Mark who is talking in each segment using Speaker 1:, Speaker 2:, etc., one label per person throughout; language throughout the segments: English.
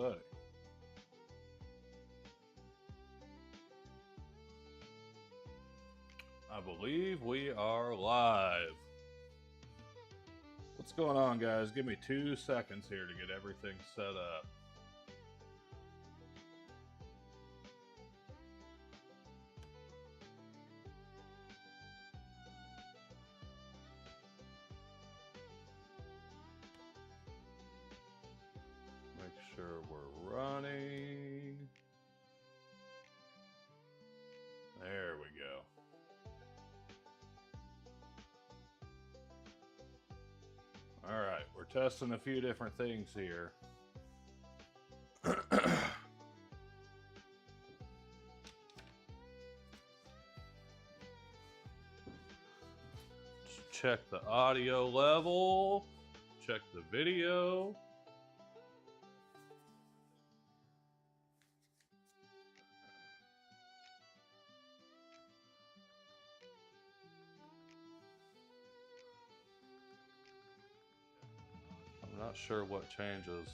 Speaker 1: say? I believe we are live. What's going on, guys? Give me 2 seconds here to get everything set up. Make sure we're running. There we go. All right, we're testing a few different things here. Just check the audio level, check the video. Not sure what changes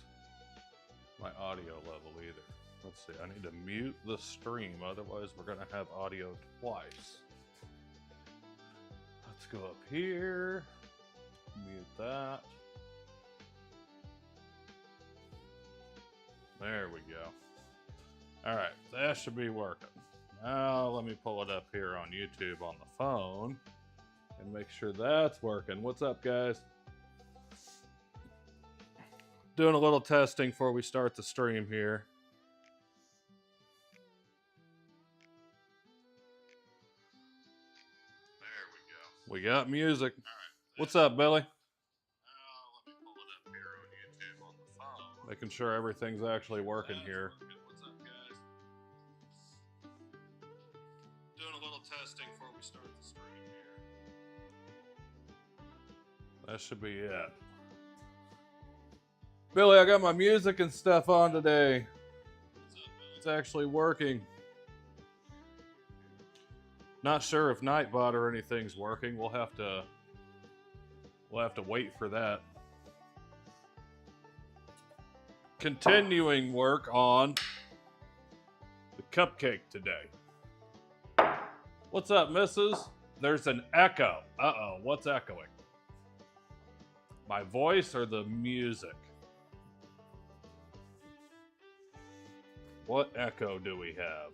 Speaker 1: my audio level either. Let's see, I need to mute the stream, otherwise we're gonna have audio twice. Let's go up here, mute that. There we go. All right, that should be working. Now let me pull it up here on YouTube on the phone and make sure that's working. What's up, guys? Doing a little testing before we start the stream here. There we go. We got music. All right. What's up, Billy? Let me pull it up here on YouTube on the phone. Making sure everything's actually working here. What's up, guys? Doing a little testing before we start the stream here. That should be it. Billy, I got my music and stuff on today. It's actually working. Not sure if Nightbot or anything's working. We'll have to wait for that. Continuing work on the Cupcake today. What's up, missus? There's an echo. Uh-oh, what's echoing? My voice or the music? What echo do we have?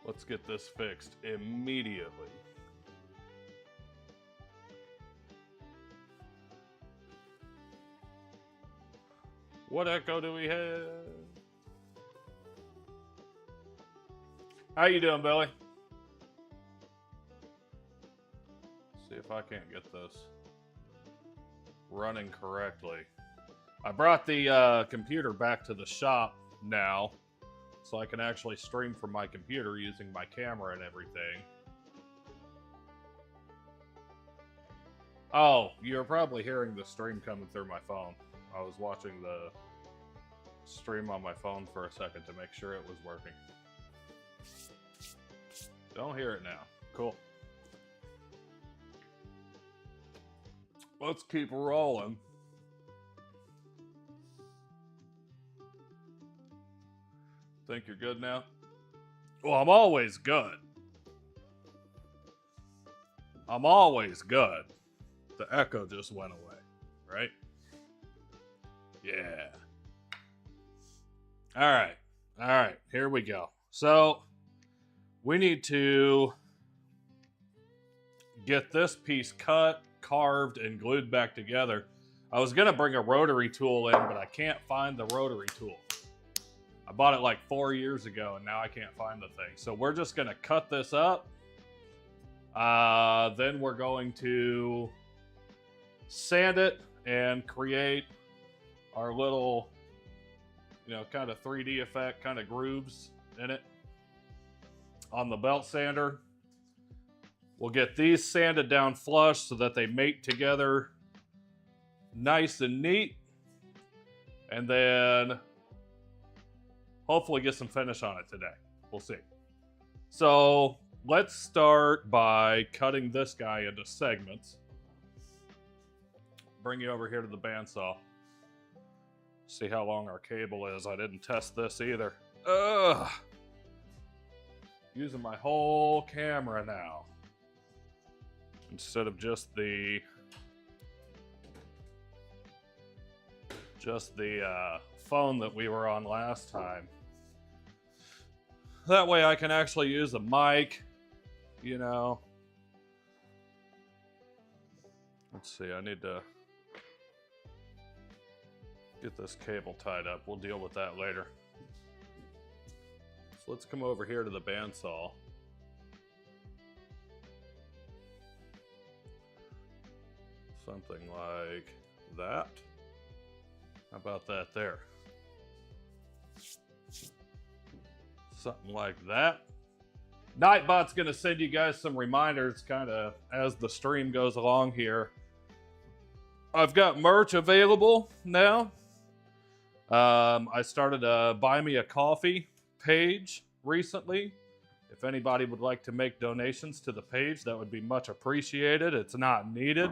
Speaker 1: Let's get this fixed immediately. What echo do we have? How you doing, Billy? See if I can't get this running correctly. I brought the computer back to the shop now, so I can actually stream from my computer using my camera and everything. Oh, you're probably hearing the stream coming through my phone. I was watching the stream on my phone for a second to make sure it was working. Don't hear it now. Cool. Let's keep rolling. Think you're good now? Well, I'm always good. I'm always good. The echo just went away, right? Yeah. All right, here we go. So, we need to get this piece cut, carved, and glued back together. I was gonna bring a rotary tool in, but I can't find the rotary tool. I bought it like 4 years ago, and now I can't find the thing. So we're just going to cut this up. Then we're going to sand it and create our little, kind of 3D effect, kind of grooves in it on the belt sander. We'll get these sanded down flush so that they mate together nice and neat. And then hopefully get some finish on it today. We'll see. So let's start by cutting this guy into segments. bring you over here to the bandsaw. See how long our cable is. I didn't test this either. Ugh. Using my whole camera now. Instead of just the phone that we were on last time. That way I can actually use a mic, you know. Let's see, I need to get this cable tied up. We'll deal with that later. So let's come over here to the bandsaw. Something like that. How about that there? Something like that. Nightbot's gonna send you guys some reminders kind of as the stream goes along here. I've got merch available now. I started a Buy Me a Coffee page recently. If anybody would like to make donations to the page, that would be much appreciated. It's not needed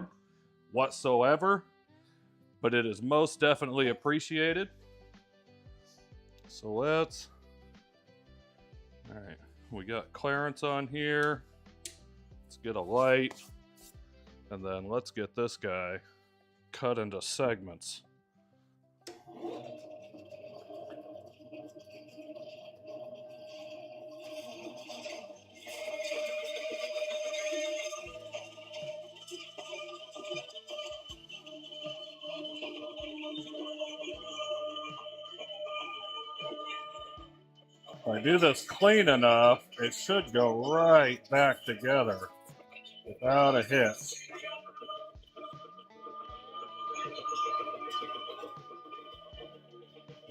Speaker 1: whatsoever, but it is most definitely appreciated. So let's... All right, we got clearance on here. Let's get a light. And then let's get this guy cut into segments. If I do this clean enough, it should go right back together without a hitch.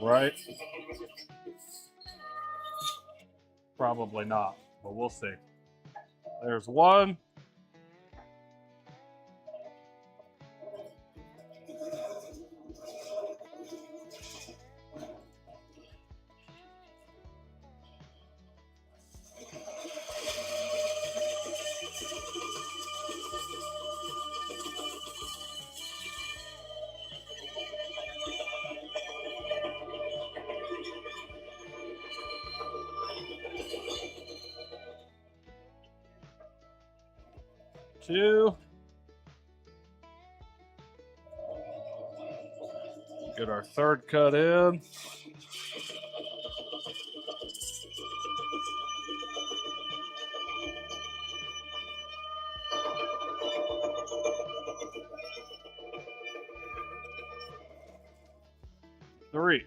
Speaker 1: Right? Probably not, but we'll see. There's one. Two. Get our third cut in. Three.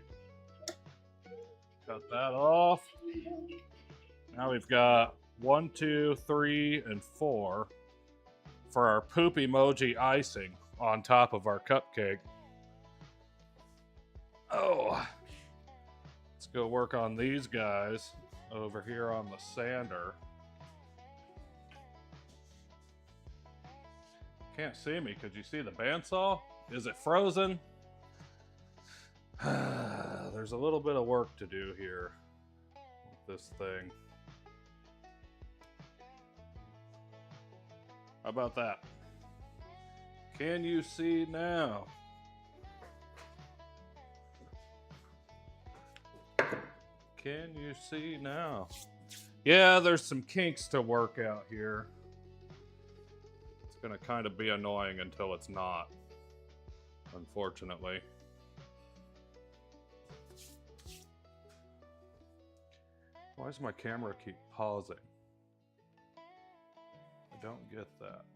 Speaker 1: Cut that off. Now we've got 1, 2, 3, and 4 for our poop emoji icing on top of our cupcake. Oh, let's go work on these guys over here on the sander. Can't see me. Could you see the bandsaw? Is it frozen? There's a little bit of work to do here with this thing. How about that? Can you see now? Can you see now? Yeah, there's some kinks to work out here. It's gonna kind of be annoying until it's not, unfortunately. Why does my camera keep pausing? I don't get that.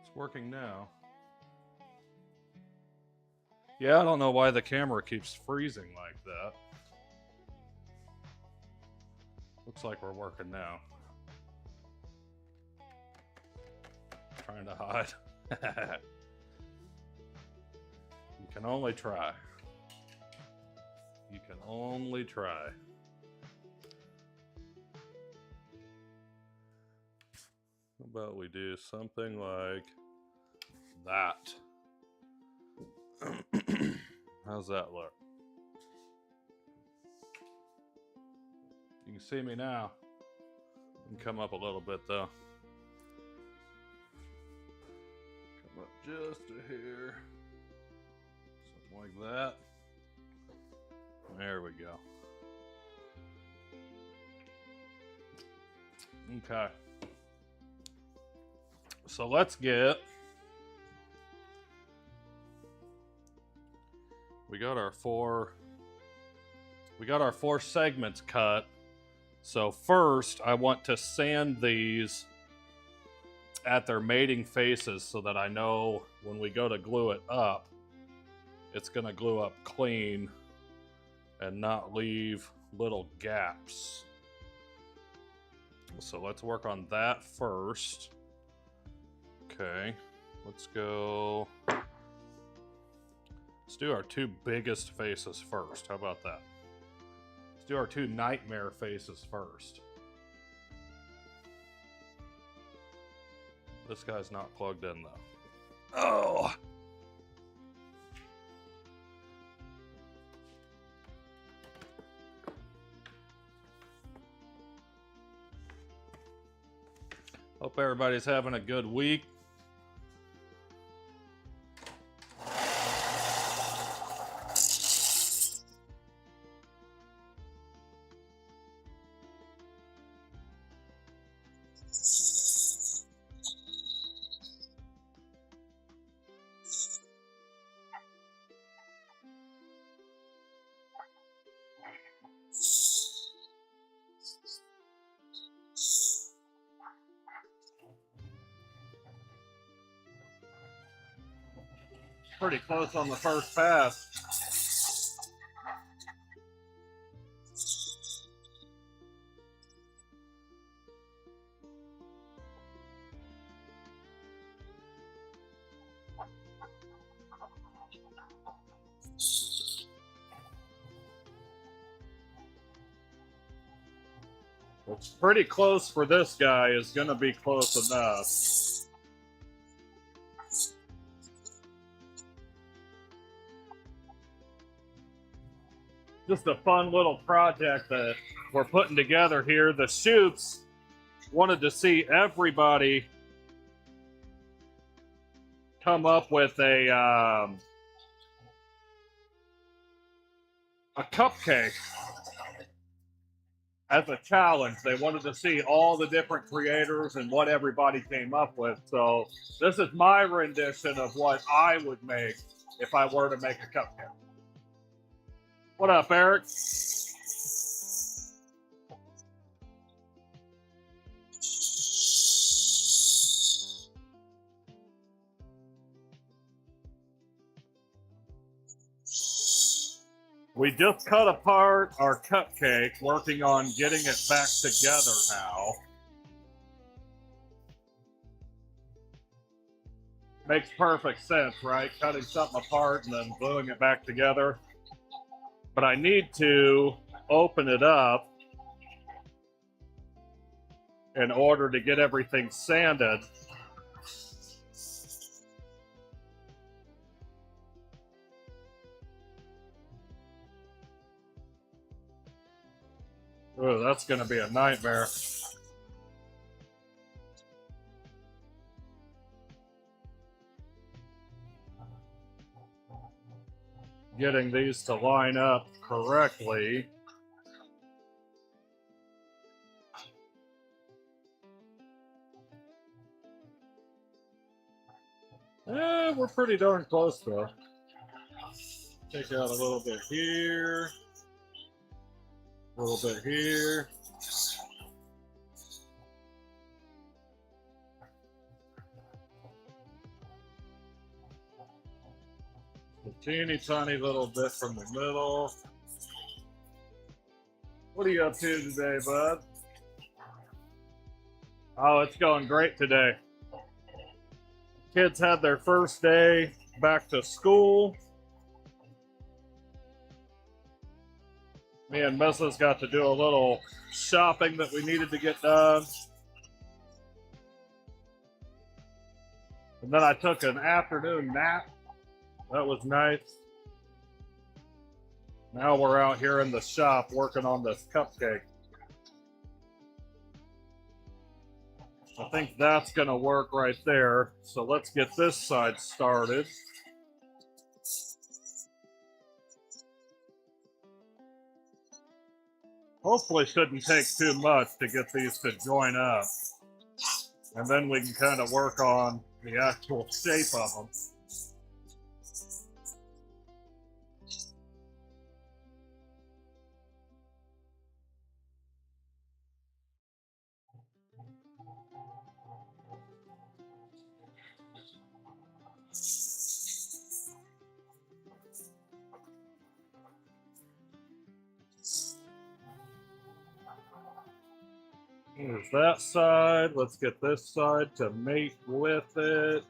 Speaker 1: It's working now. Yeah, I don't know why the camera keeps freezing like that. Looks like we're working now. Trying to hide. You can only try. You can only try. How about we do something like that? How's that look? You can see me now. You can come up a little bit though. just a hair. Something like that. There we go. Okay. So let's get... We got our four segments cut. So first, I want to sand these at their mating faces so that I know when we go to glue it up, it's going to glue up clean and not leave little gaps. So let's work on that first. Okay, let's go. Let's do our two biggest faces first. How about that? Let's do our two nightmare faces first. This guy's not plugged in though. Oh! Hope everybody's having a good week. Pretty close on the first pass. What's pretty close for this guy is going to be close enough. Just a fun little project that we're putting together here. The Shoops wanted to see everybody come up with a cupcake as a challenge. They wanted to see all the different creators and what everybody came up with. So this is my rendition of what I would make if I were to make a cupcake. What up, Eric? We just cut apart our cupcake, working on getting it back together now. Makes perfect sense, right? Cutting something apart and then gluing it back together. But I need to open it up in order to get everything sanded. Oh, that's going to be a nightmare. Getting these to line up correctly. We're pretty darn close though. Take out a little bit here, a little bit here. A teeny tiny little bit from the middle. What are you up to today, bud? Oh, it's going great today. Kids had their first day back to school. Me and Mrs. got to do a little shopping that we needed to get done. And then I took an afternoon nap. That was nice. Now we're out here in the shop working on this cupcake. I think that's going to work right there. So let's get this side started. Hopefully shouldn't take too much to get these to join up. And then we can kind of work on the actual shape of them. Here's that side. Let's get this side to mate with it.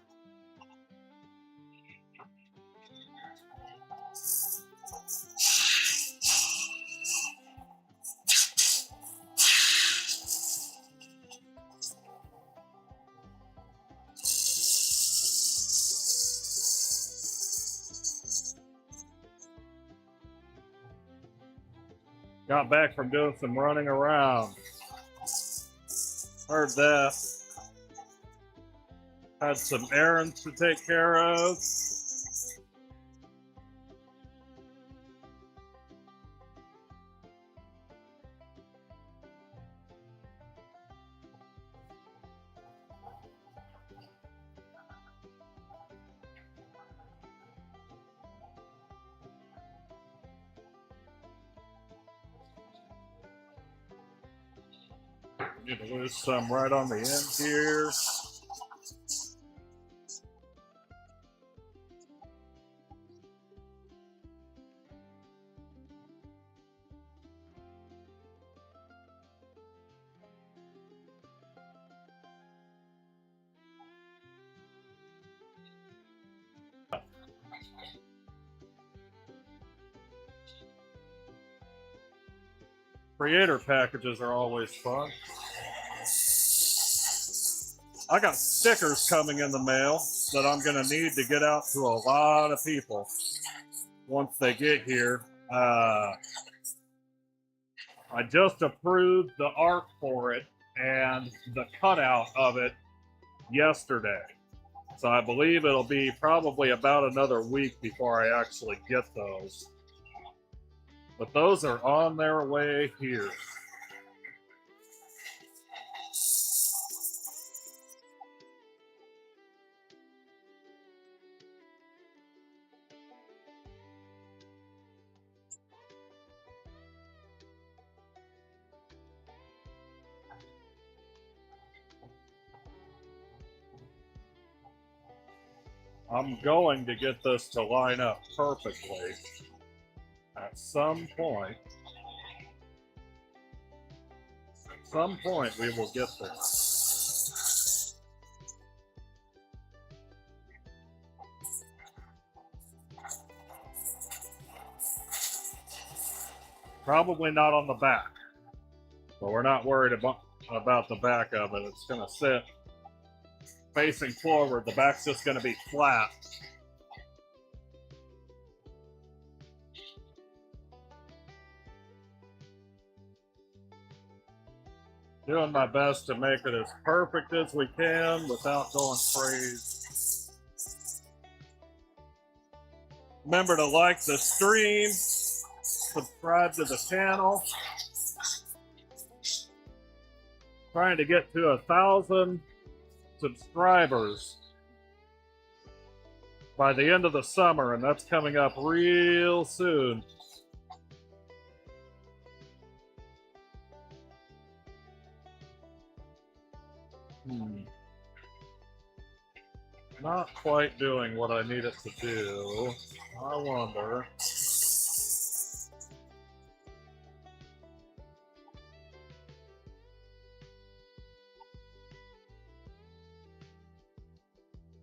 Speaker 1: Got back from doing some running around. Heard that. Had some errands to take care of. Need to lose some right on the end here. Creator packages are always fun. I got stickers coming in the mail that I'm going to need to get out to a lot of people once they get here. I just approved the art for it and the cutout of it yesterday. So I believe it'll be probably about another week before I actually get those. But those are on their way here. I'm going to get this to line up perfectly at some point. At some point we will get there. Probably not on the back, but we're not worried about the back of it. It's going to sit facing forward. The back's just going to be flat. Doing my best to make it as perfect as we can without going crazy. Remember to like the stream, subscribe to the channel. Trying to get to 1,000 subscribers by the end of the summer, and that's coming up real soon. Not quite doing what I need it to do. I wonder.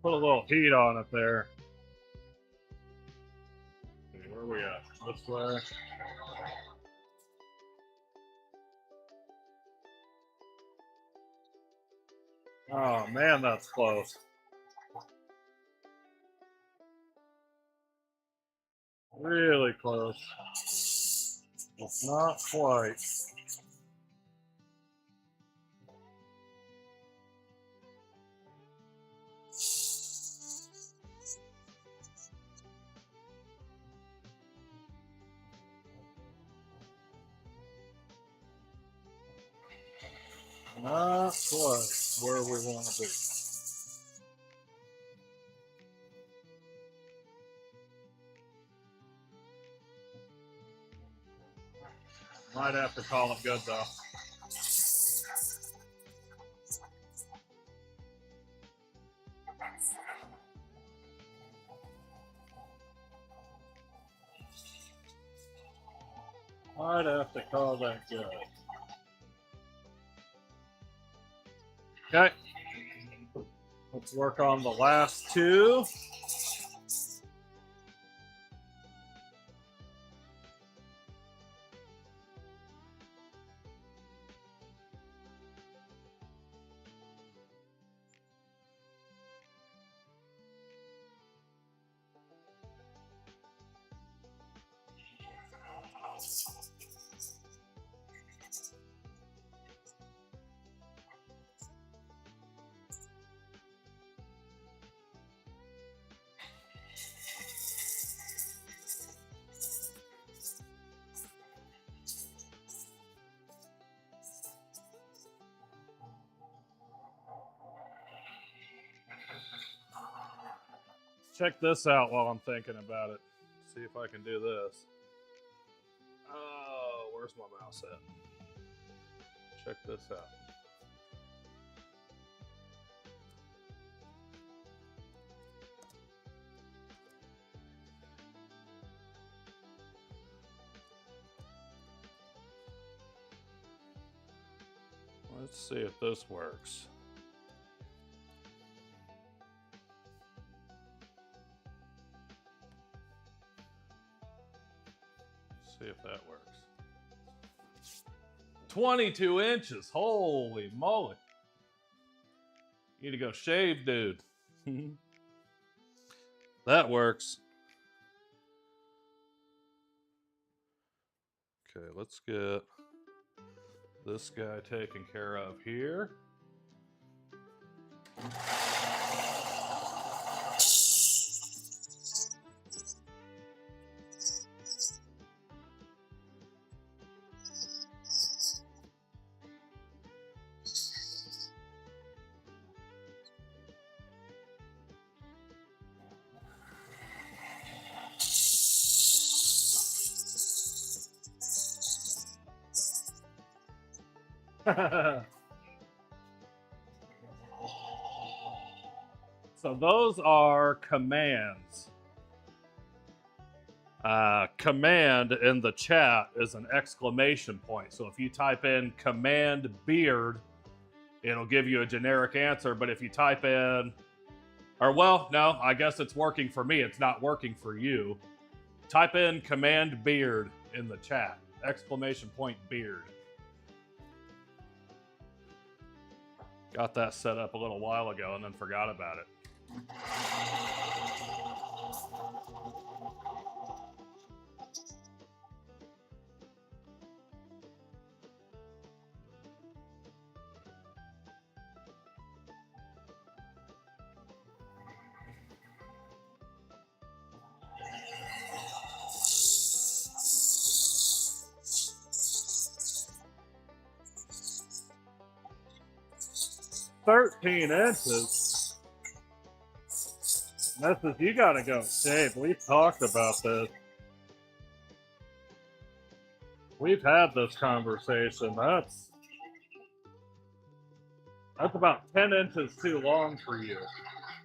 Speaker 1: Put a little heat on it there. Okay, where are we at? This way. Oh man, that's close. Really close. It's not quite. Not quite where we want to be. Might have to call it good though. Might have to call that good. Okay. Let's work on the last two. Check this out while I'm thinking about it. See if I can do this. Oh, where's my mouse at? Check this out. Let's see if this works. See if that works. 22 inches. Holy moly. You need to go shave, dude. That works. Okay, let's get this guy taken care of here. So those are commands. Command in the chat is an exclamation point. So if you type in command beard, it'll give you a generic answer. But if you type in, or well, no, I guess it's working for me. It's not working for you. Type in command beard in the chat. Exclamation point beard. Got that set up a little while ago and then forgot about it. 13 inches. Message, you gotta go shave. We've talked about this. We've had this conversation. That's about 10 inches too long for you.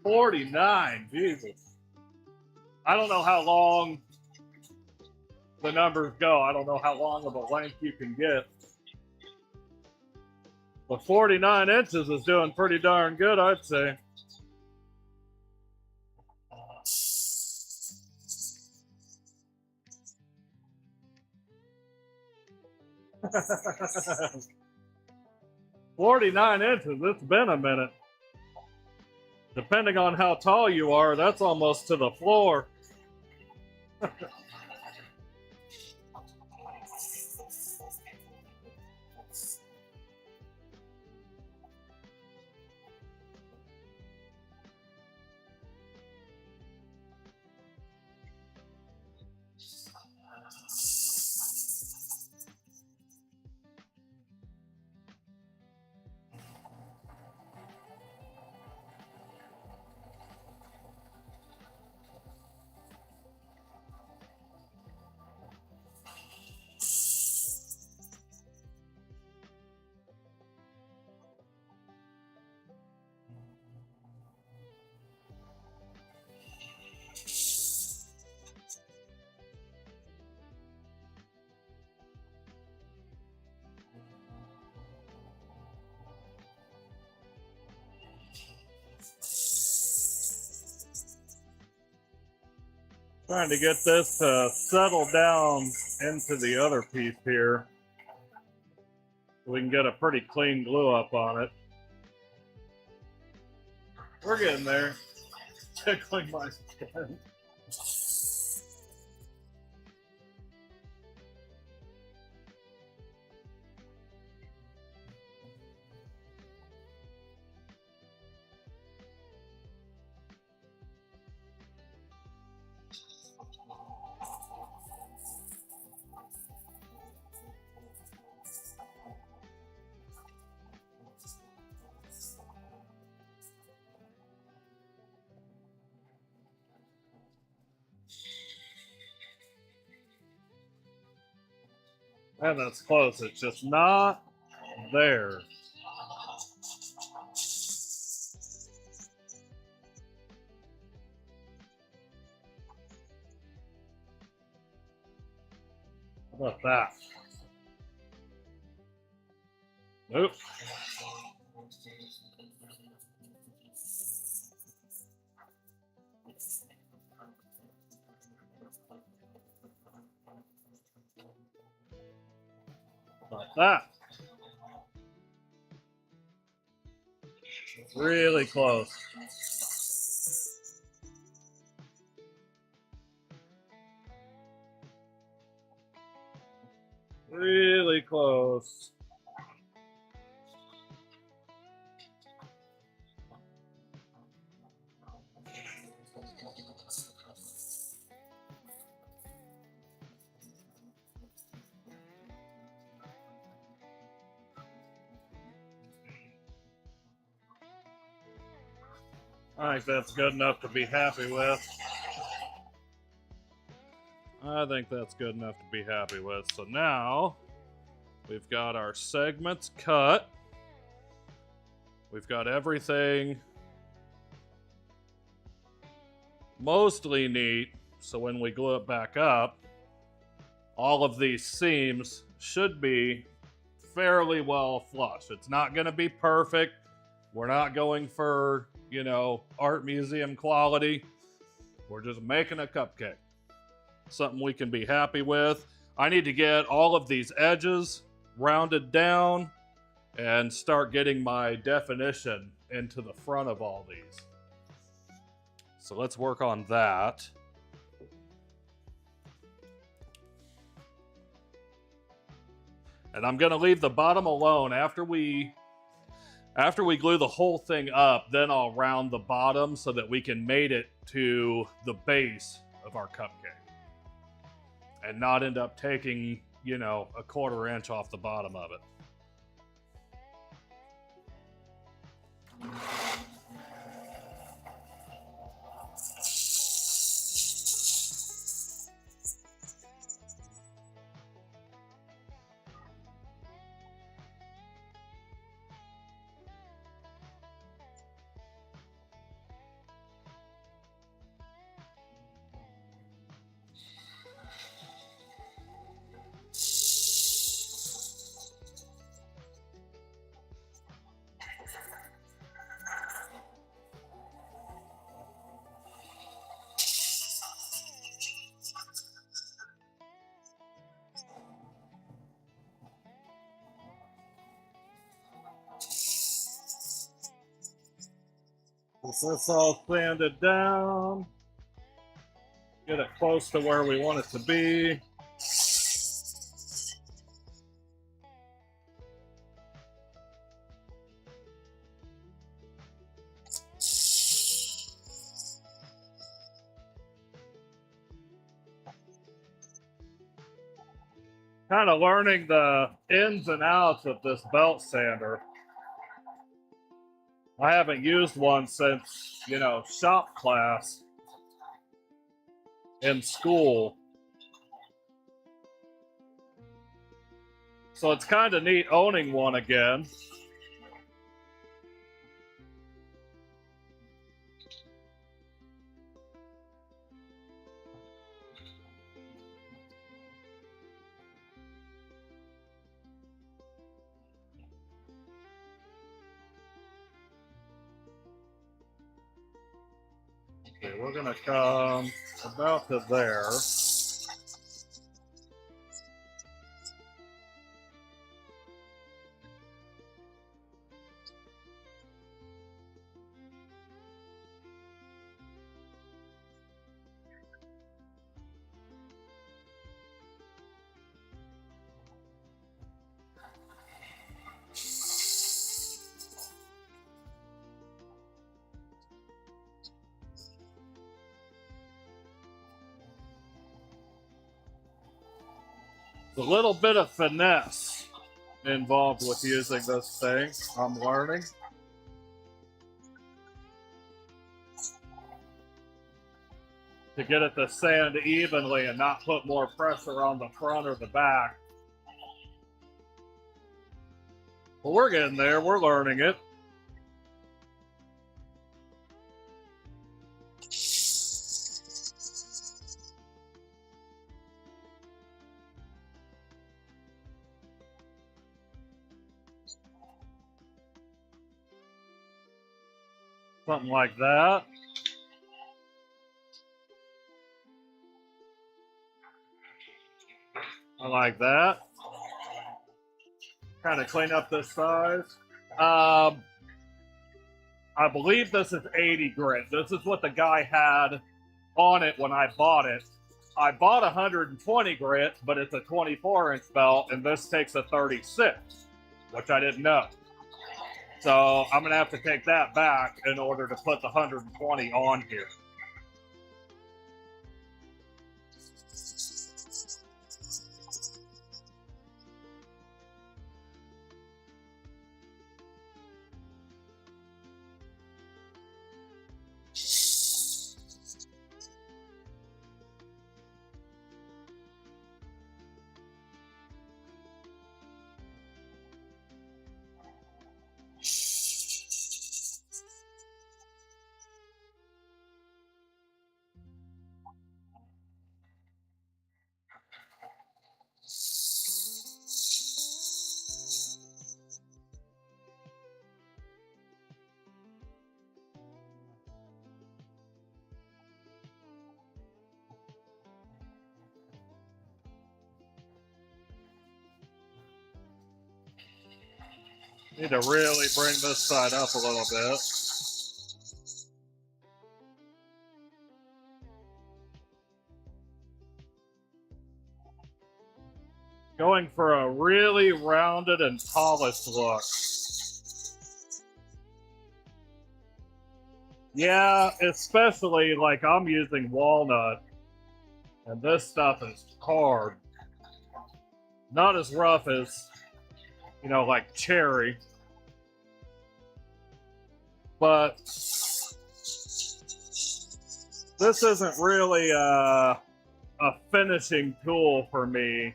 Speaker 1: 49, Jesus. I don't know how long the numbers go. I don't know how long of a length you can get. But 49 inches is doing pretty darn good, I'd say. $49 inches, it's been a minute. Depending on how tall you are, that's almost to the floor. Trying to get this to settle down into the other piece here. We can get a pretty clean glue up on it. We're getting there. Tickling my skin. And that's close. It's just not there. How about that? Nope. Like that. Really close. Really close. I think that's good enough to be happy with. I think that's good enough to be happy with. So now we've got our segments cut. We've got everything mostly neat. So when we glue it back up, all of these seams should be fairly well flush. It's not going to be perfect. We're not going for, you know, art museum quality. We're just making a cupcake. Something we can be happy with. I need to get all of these edges rounded down and start getting my definition into the front of all these. So let's work on that. And I'm gonna leave the bottom alone. After we glue the whole thing up, then I'll round the bottom so that we can mate it to the base of our cupcake. And not end up taking, you know, a 1/4 inch off the bottom of it. Get this all sanded down. Get it close to where we want it to be. Kind of learning the ins and outs of this belt sander. I haven't used one since, you know, shop class in school. So it's kind of neat owning one again. we're gonna come about to there. A little bit of finesse involved with using this thing, I'm learning. To get it to sand evenly and not put more pressure on the front or the back. Well, we're getting there, we're learning it. Something like that. I like that. Kind of clean up this size. I believe this is 80 grit. This is what the guy had on it when I bought it. I bought 120 grit, but it's a 24-inch belt, and this takes a 36, which I didn't know. So I'm gonna have to take that back in order to put the 120 on here. Need to really bring this side up a little bit. Going for a really rounded and polished look. Yeah, especially like I'm using walnut, and this stuff is hard. Not as rough as, you know, like cherry. But this isn't really a finishing tool for me.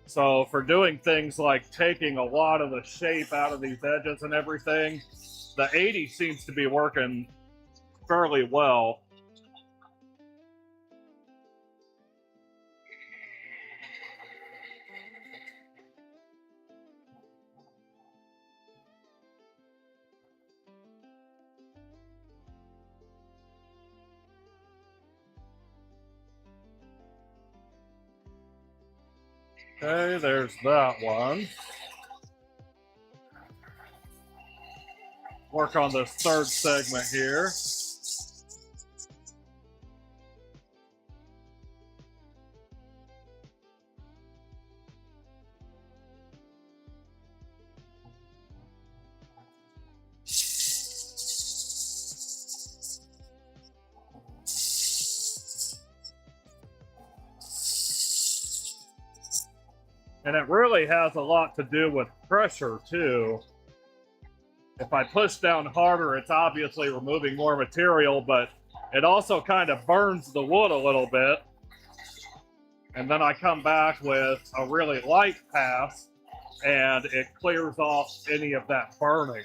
Speaker 1: So for doing things like taking a lot of the shape out of these edges and everything, the 80 seems to be working fairly well. Okay, there's that one. Work on this third segment here. And it really has a lot to do with pressure too. If I push down harder, it's obviously removing more material, but it also kind of burns the wood a little bit. And then I come back with a really light pass, and it clears off any of that burning.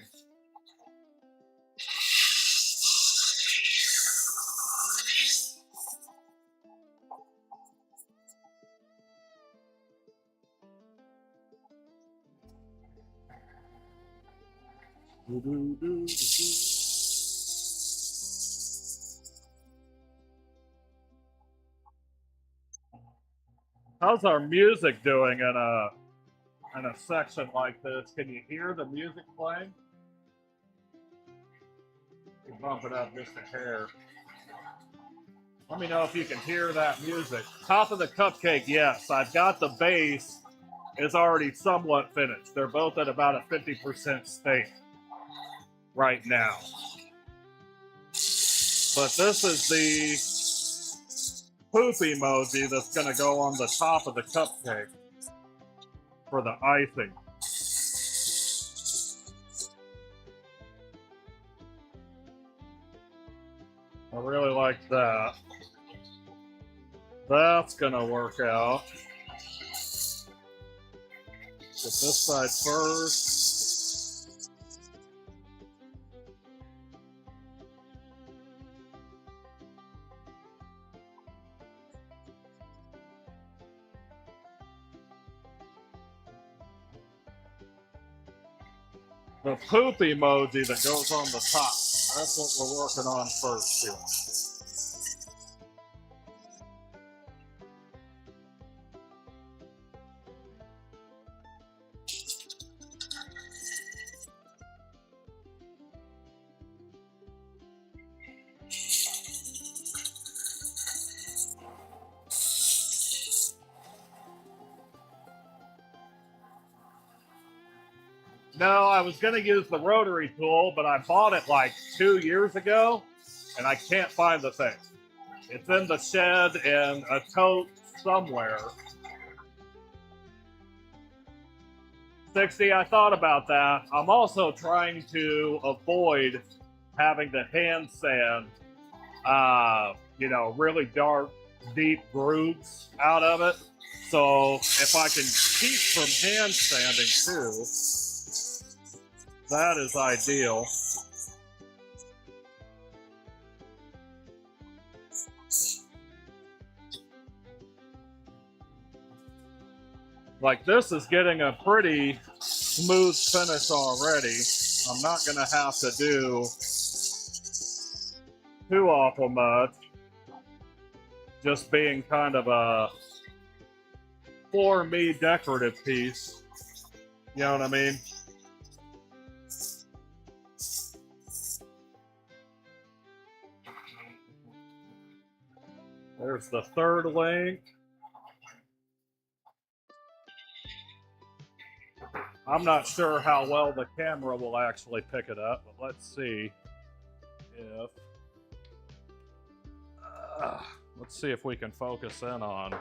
Speaker 1: How's our music doing in a section like this? Can you hear the music playing? You bump it up just a hair. Let me know if you can hear that music. Top of the cupcake, yes. I've got the base is already somewhat finished. They're both at about a 50% state right now. But this is the poop emoji that's going to go on the top of the cupcake for the icing. I really like that. That's gonna work out. Get this side first. The poop emoji that goes on the top. That's what we're working on first here. No, I was going to use the rotary tool, but I bought it like 2 years ago, and I can't find the thing. It's in the shed in a tote somewhere. 60, I thought about that. I'm also trying to avoid having to hand sand, really dark, deep grooves out of it. So if I can keep from hand sanding too, that is ideal. Like this is getting a pretty smooth finish already. I'm not gonna have to do too awful much. Just being kind of a for me decorative piece. You know what I mean? There's the third link. I'm not sure how well the camera will actually pick it up, but let's see if let's see if we can focus in on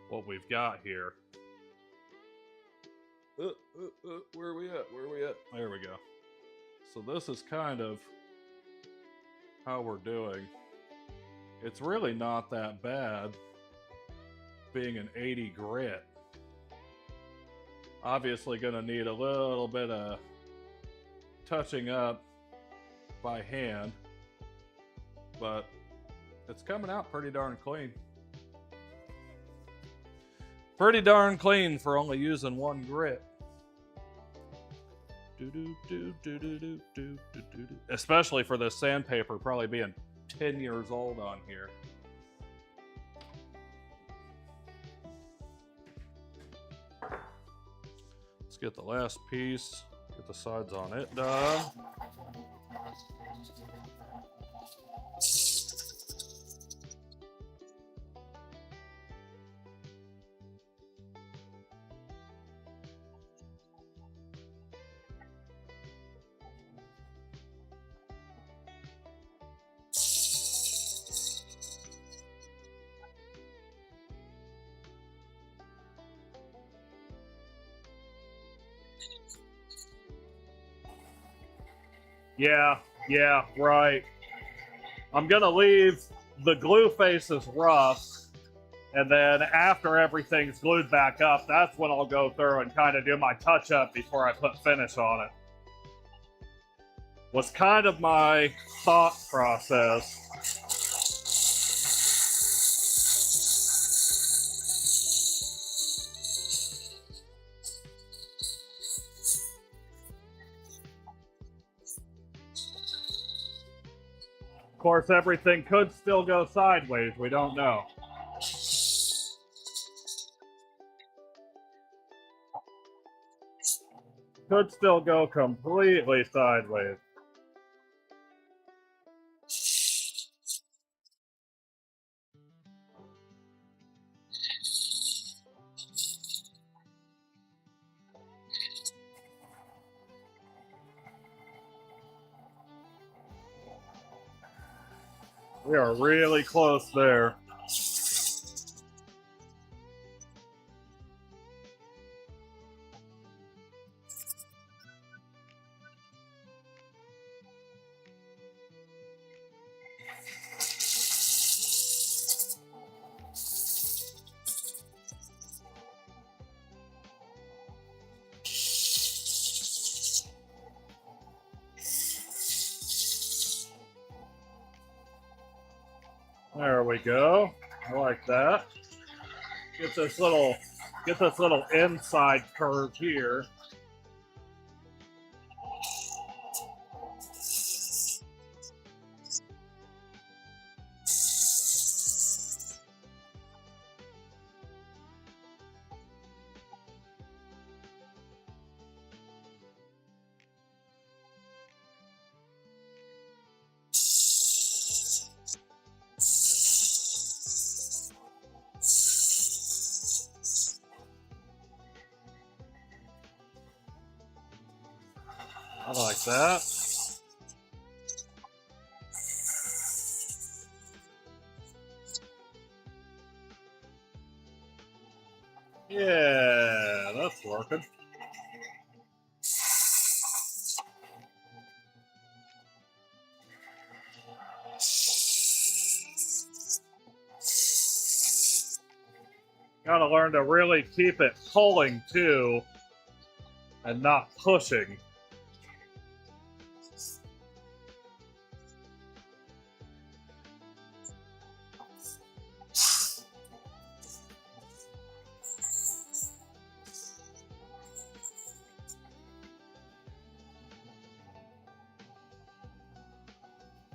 Speaker 1: what we've got here. Where are we at? Where are we at? There we go. So this is kind of how we're doing. It's really not that bad being an 80 grit. Obviously gonna need a little bit of touching up by hand, but it's coming out pretty darn clean. Pretty darn clean for only using one grit. Especially for this sandpaper probably being 10 years old on here. Let's get the last piece, get the sides on it done. Yeah, right. I'm gonna leave the glue faces rough, and then after everything's glued back up, that's when I'll go through and kind of do my touch up before I put finish on it. Was kind of my thought process. Of course, everything could still go sideways. We don't know. Could still go completely sideways. We are really close there. There we go. I like that. Get this little inside curve here. I like that. Yeah, that's working. Gotta learn to really keep it pulling too, and not pushing.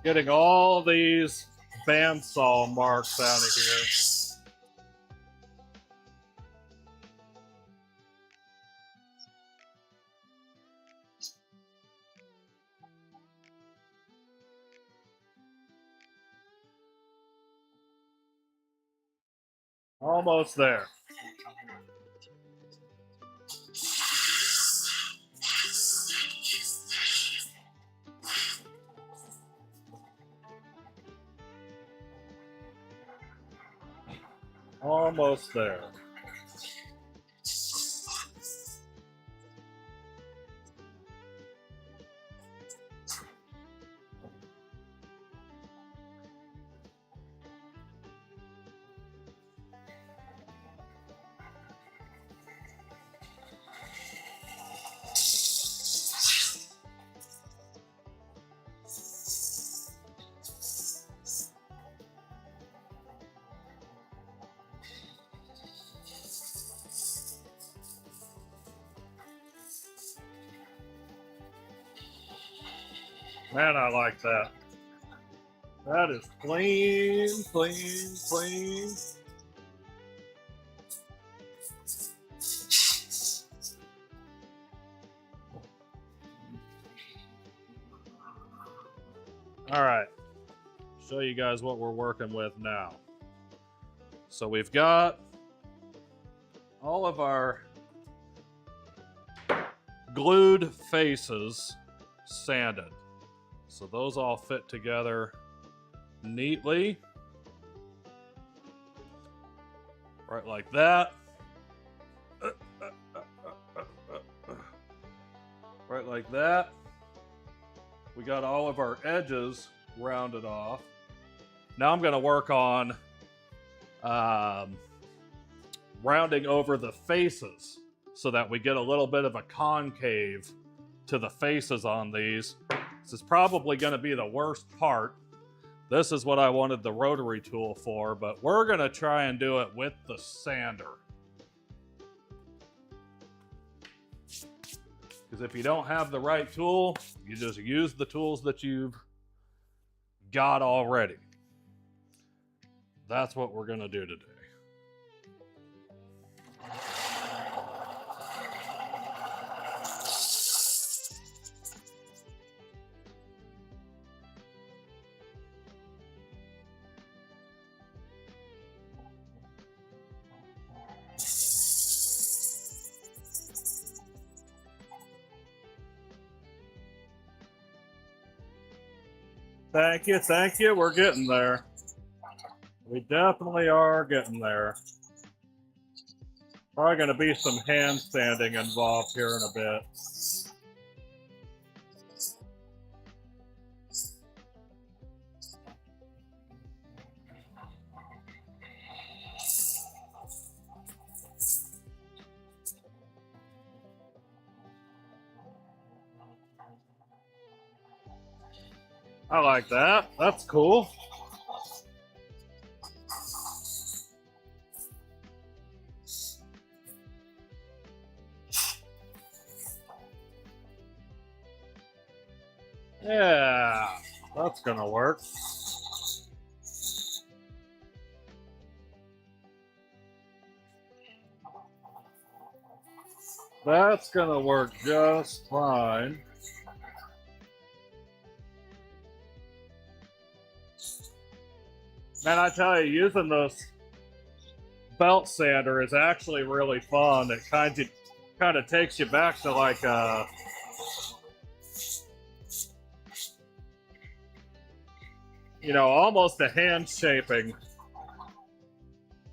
Speaker 1: Getting all these bandsaw marks out of here. Almost there. Almost there. Man, I like that. That is clean, clean, clean. All right. Show you guys what we're working with now. So we've got all of our glued faces sanded. So those all fit together neatly. Right like that. Right like that. We got all of our edges rounded off. Now I'm going to work on rounding over the faces so that we get a little bit of a concave to the faces on these. This is probably going to be the worst part. This is what I wanted the rotary tool for, but we're going to try and do it with the sander. Because if you don't have the right tool, you just use the tools that you've got already. That's what we're going to do today. Thank you, thank you. We're getting there. We definitely are getting there. Probably going to be some hand sanding involved here in a bit. I like that. That's cool. Yeah, that's gonna work. That's gonna work just fine. Man, I tell you, using this belt sander is actually really fun. It kind of takes you back to like almost a hand shaping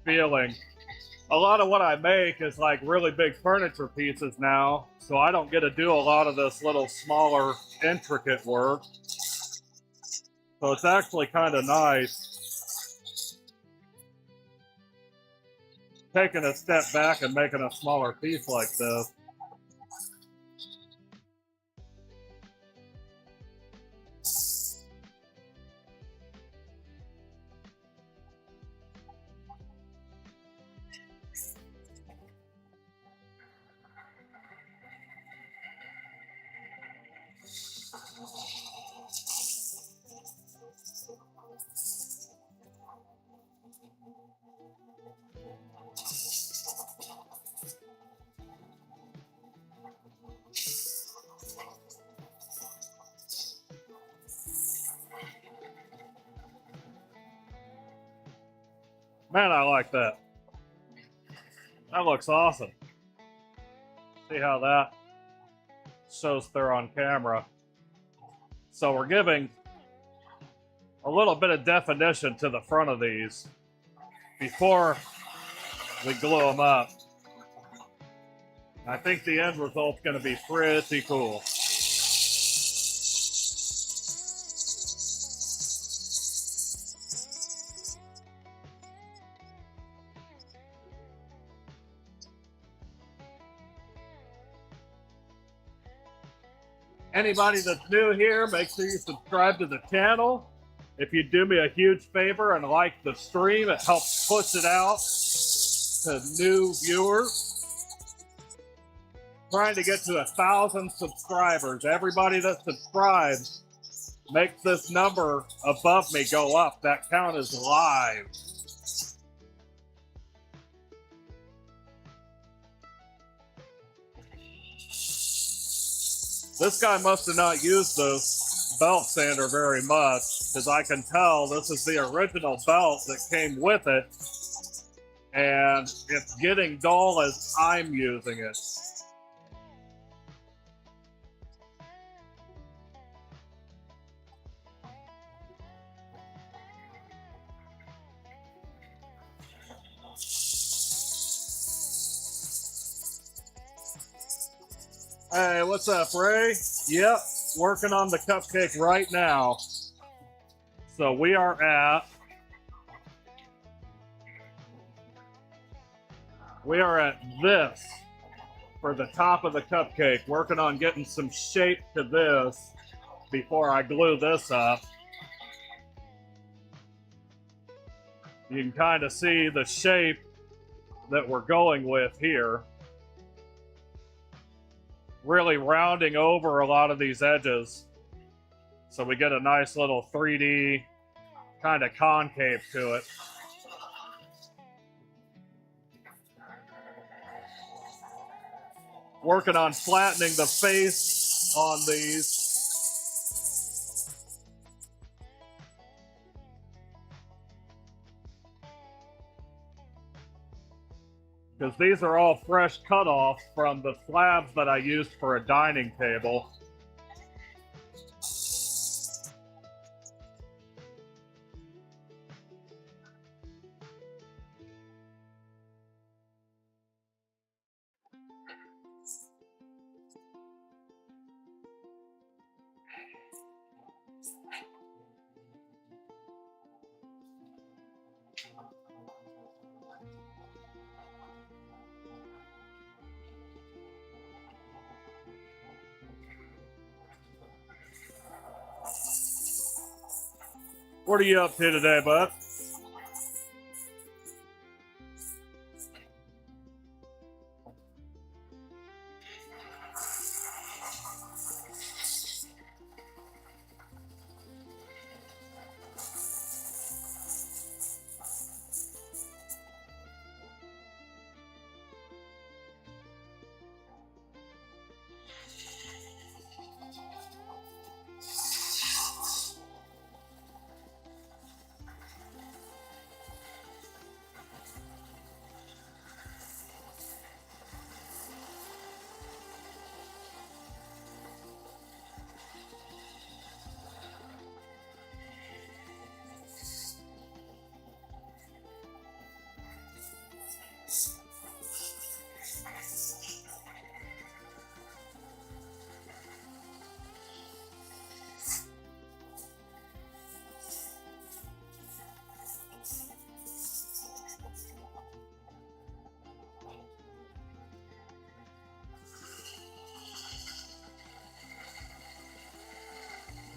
Speaker 1: feeling. A lot of what I make is like really big furniture pieces now, so I don't get to do a lot of this little smaller, intricate work. So it's actually kind of nice taking a step back and making a smaller piece like this. Man, I like that. That looks awesome. See how that shows through on camera. So we're giving a little bit of definition to the front of these before we glue them up. I think the end result's going to be pretty cool. Anybody that's new here, make sure you subscribe to the channel. If you do me a huge favor and like the stream, it helps push it out to new viewers. Trying to get to 1,000 subscribers. Everybody that subscribes makes this number above me go up. That count is live. This guy must have not used this belt sander very much, because I can tell this is the original belt that came with it, and it's getting dull as I'm using it. Hey, what's up, Ray? Yep, working on the cupcake right now. So we are at this for the top of the cupcake, working on getting some shape to this before I glue this up. You can kind of see the shape that we're going with here. Really rounding over a lot of these edges, so we get a nice little 3D kind of concave to it. Working on flattening the face on these. Because these are all fresh cut-offs from the slabs that I used for a dining table. What are you up to today, bud?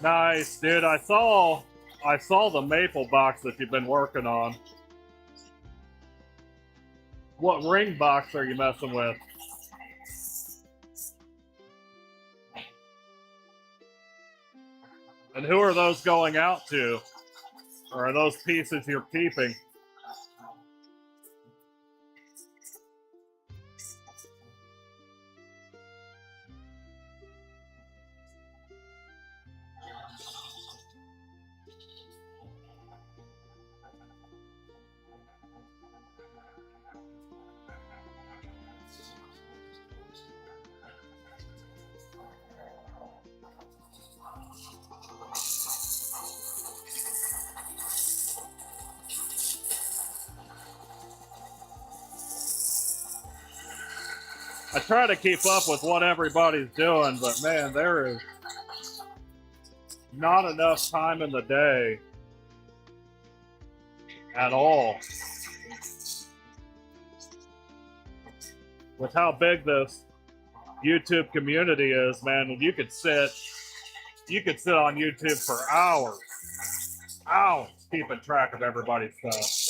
Speaker 1: Nice, dude. I saw the maple box that you've been working on. What ring box are you messing with? And who are those going out to? Or are those pieces you're keeping? I try to keep up with what everybody's doing, but man, there is not enough time in the day at all. With how big this YouTube community is, man, you could sit on YouTube for hours keeping track of everybody's stuff.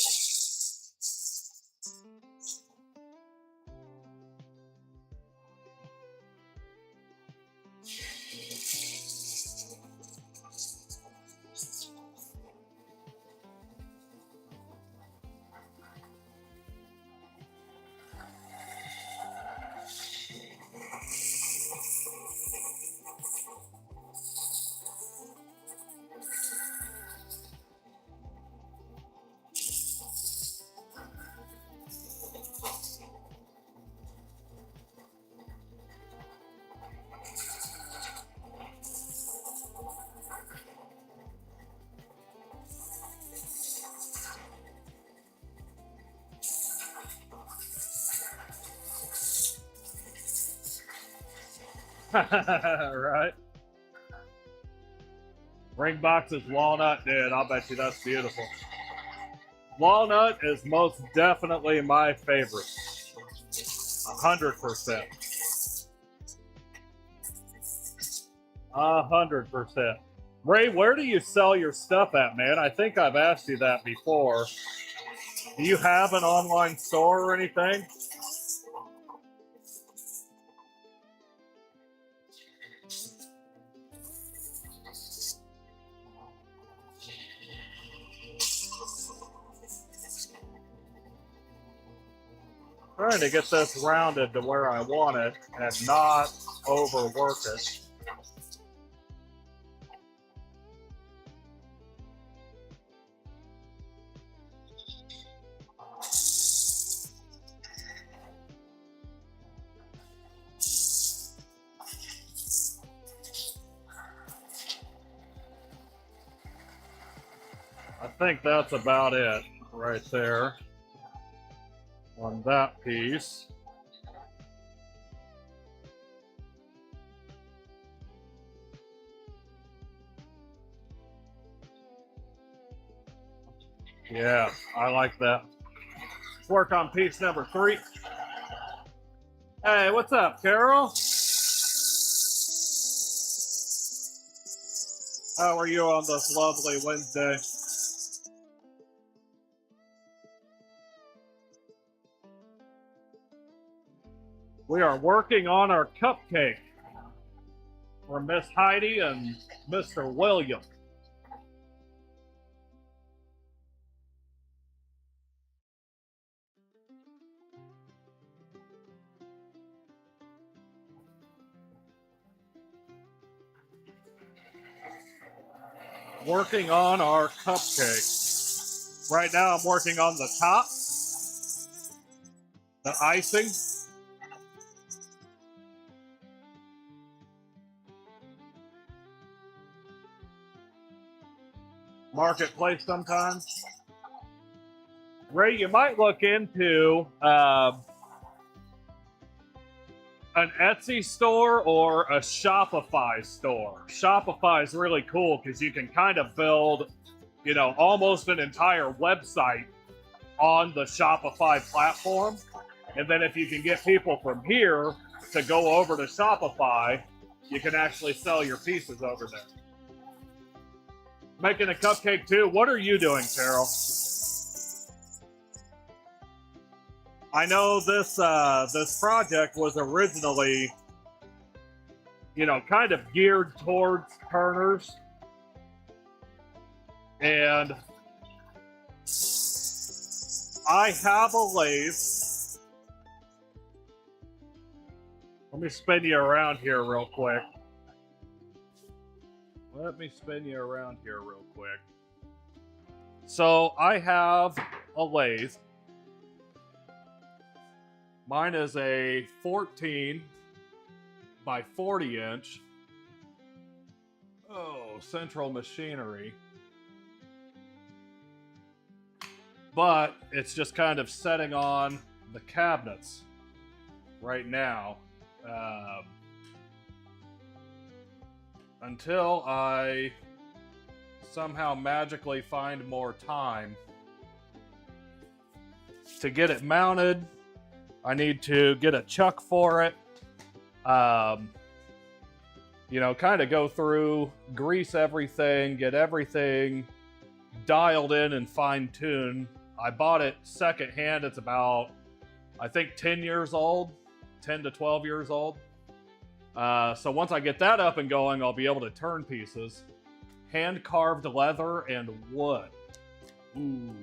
Speaker 1: Right? Ring box is walnut, dude. I'll bet you that's beautiful. Walnut is most definitely my favorite. 100%. 100%. Ray, where do you sell your stuff at, man? I think I've asked you that before. Do you have an online store or anything? Trying to get this rounded to where I want it and not overwork it. I think that's about it right there on that piece. Yeah, I like that. Let's work on piece number 3. Hey, what's up, Carol? How are you on this lovely Wednesday? We are working on our cupcake for Miss Heidi and Mr. William. Working on our cupcake. Right now I'm working on the top, the icing. Marketplace sometimes. Ray, you might look into an Etsy store or a Shopify store. Shopify is really cool because you can kind of build, you know, almost an entire website on the Shopify platform. And then if you can get people from here to go over to Shopify, you can actually sell your pieces over there. Making a cupcake too. What are you doing, Carol? I know this this project was originally, you know, kind of geared towards turners, and I have a lathe. Let me spin you around here real quick. So I have a lathe. Mine is a 14 by 40 inch. Central machinery. But it's just kind of setting on the cabinets right now. Until I somehow magically find more time to get it mounted. I need to get a chuck for it. You know, kind of go through, grease everything, get everything dialed in and fine-tuned. I bought it secondhand. It's about, I think, 10 years old, 10 to 12 years old. So once I get that up and going, I'll be able to turn pieces. Hand-carved leather and wood. Ooh.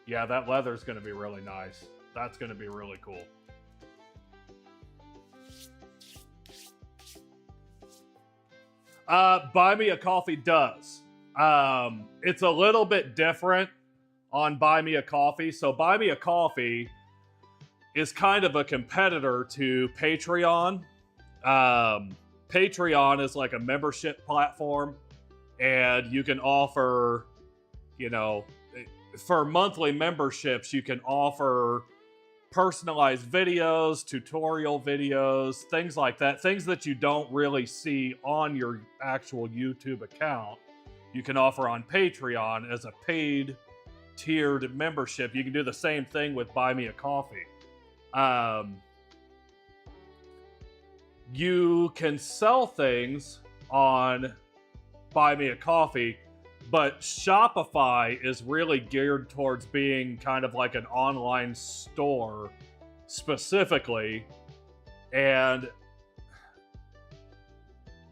Speaker 1: Yeah, that leather's going to be really nice. That's going to be really cool. Buy Me a Coffee does. It's a little bit different on Buy Me a Coffee. So Buy Me a Coffee is kind of a competitor to Patreon. Patreon is like a membership platform, and you can offer, you know, for monthly memberships, you can offer personalized videos, tutorial videos, things like that. Things that you don't really see on your actual YouTube account, you can offer on Patreon as a paid tiered membership. You can do the same thing with Buy Me a Coffee. You can sell things on Buy Me a Coffee, but Shopify is really geared towards being kind of like an online store specifically. And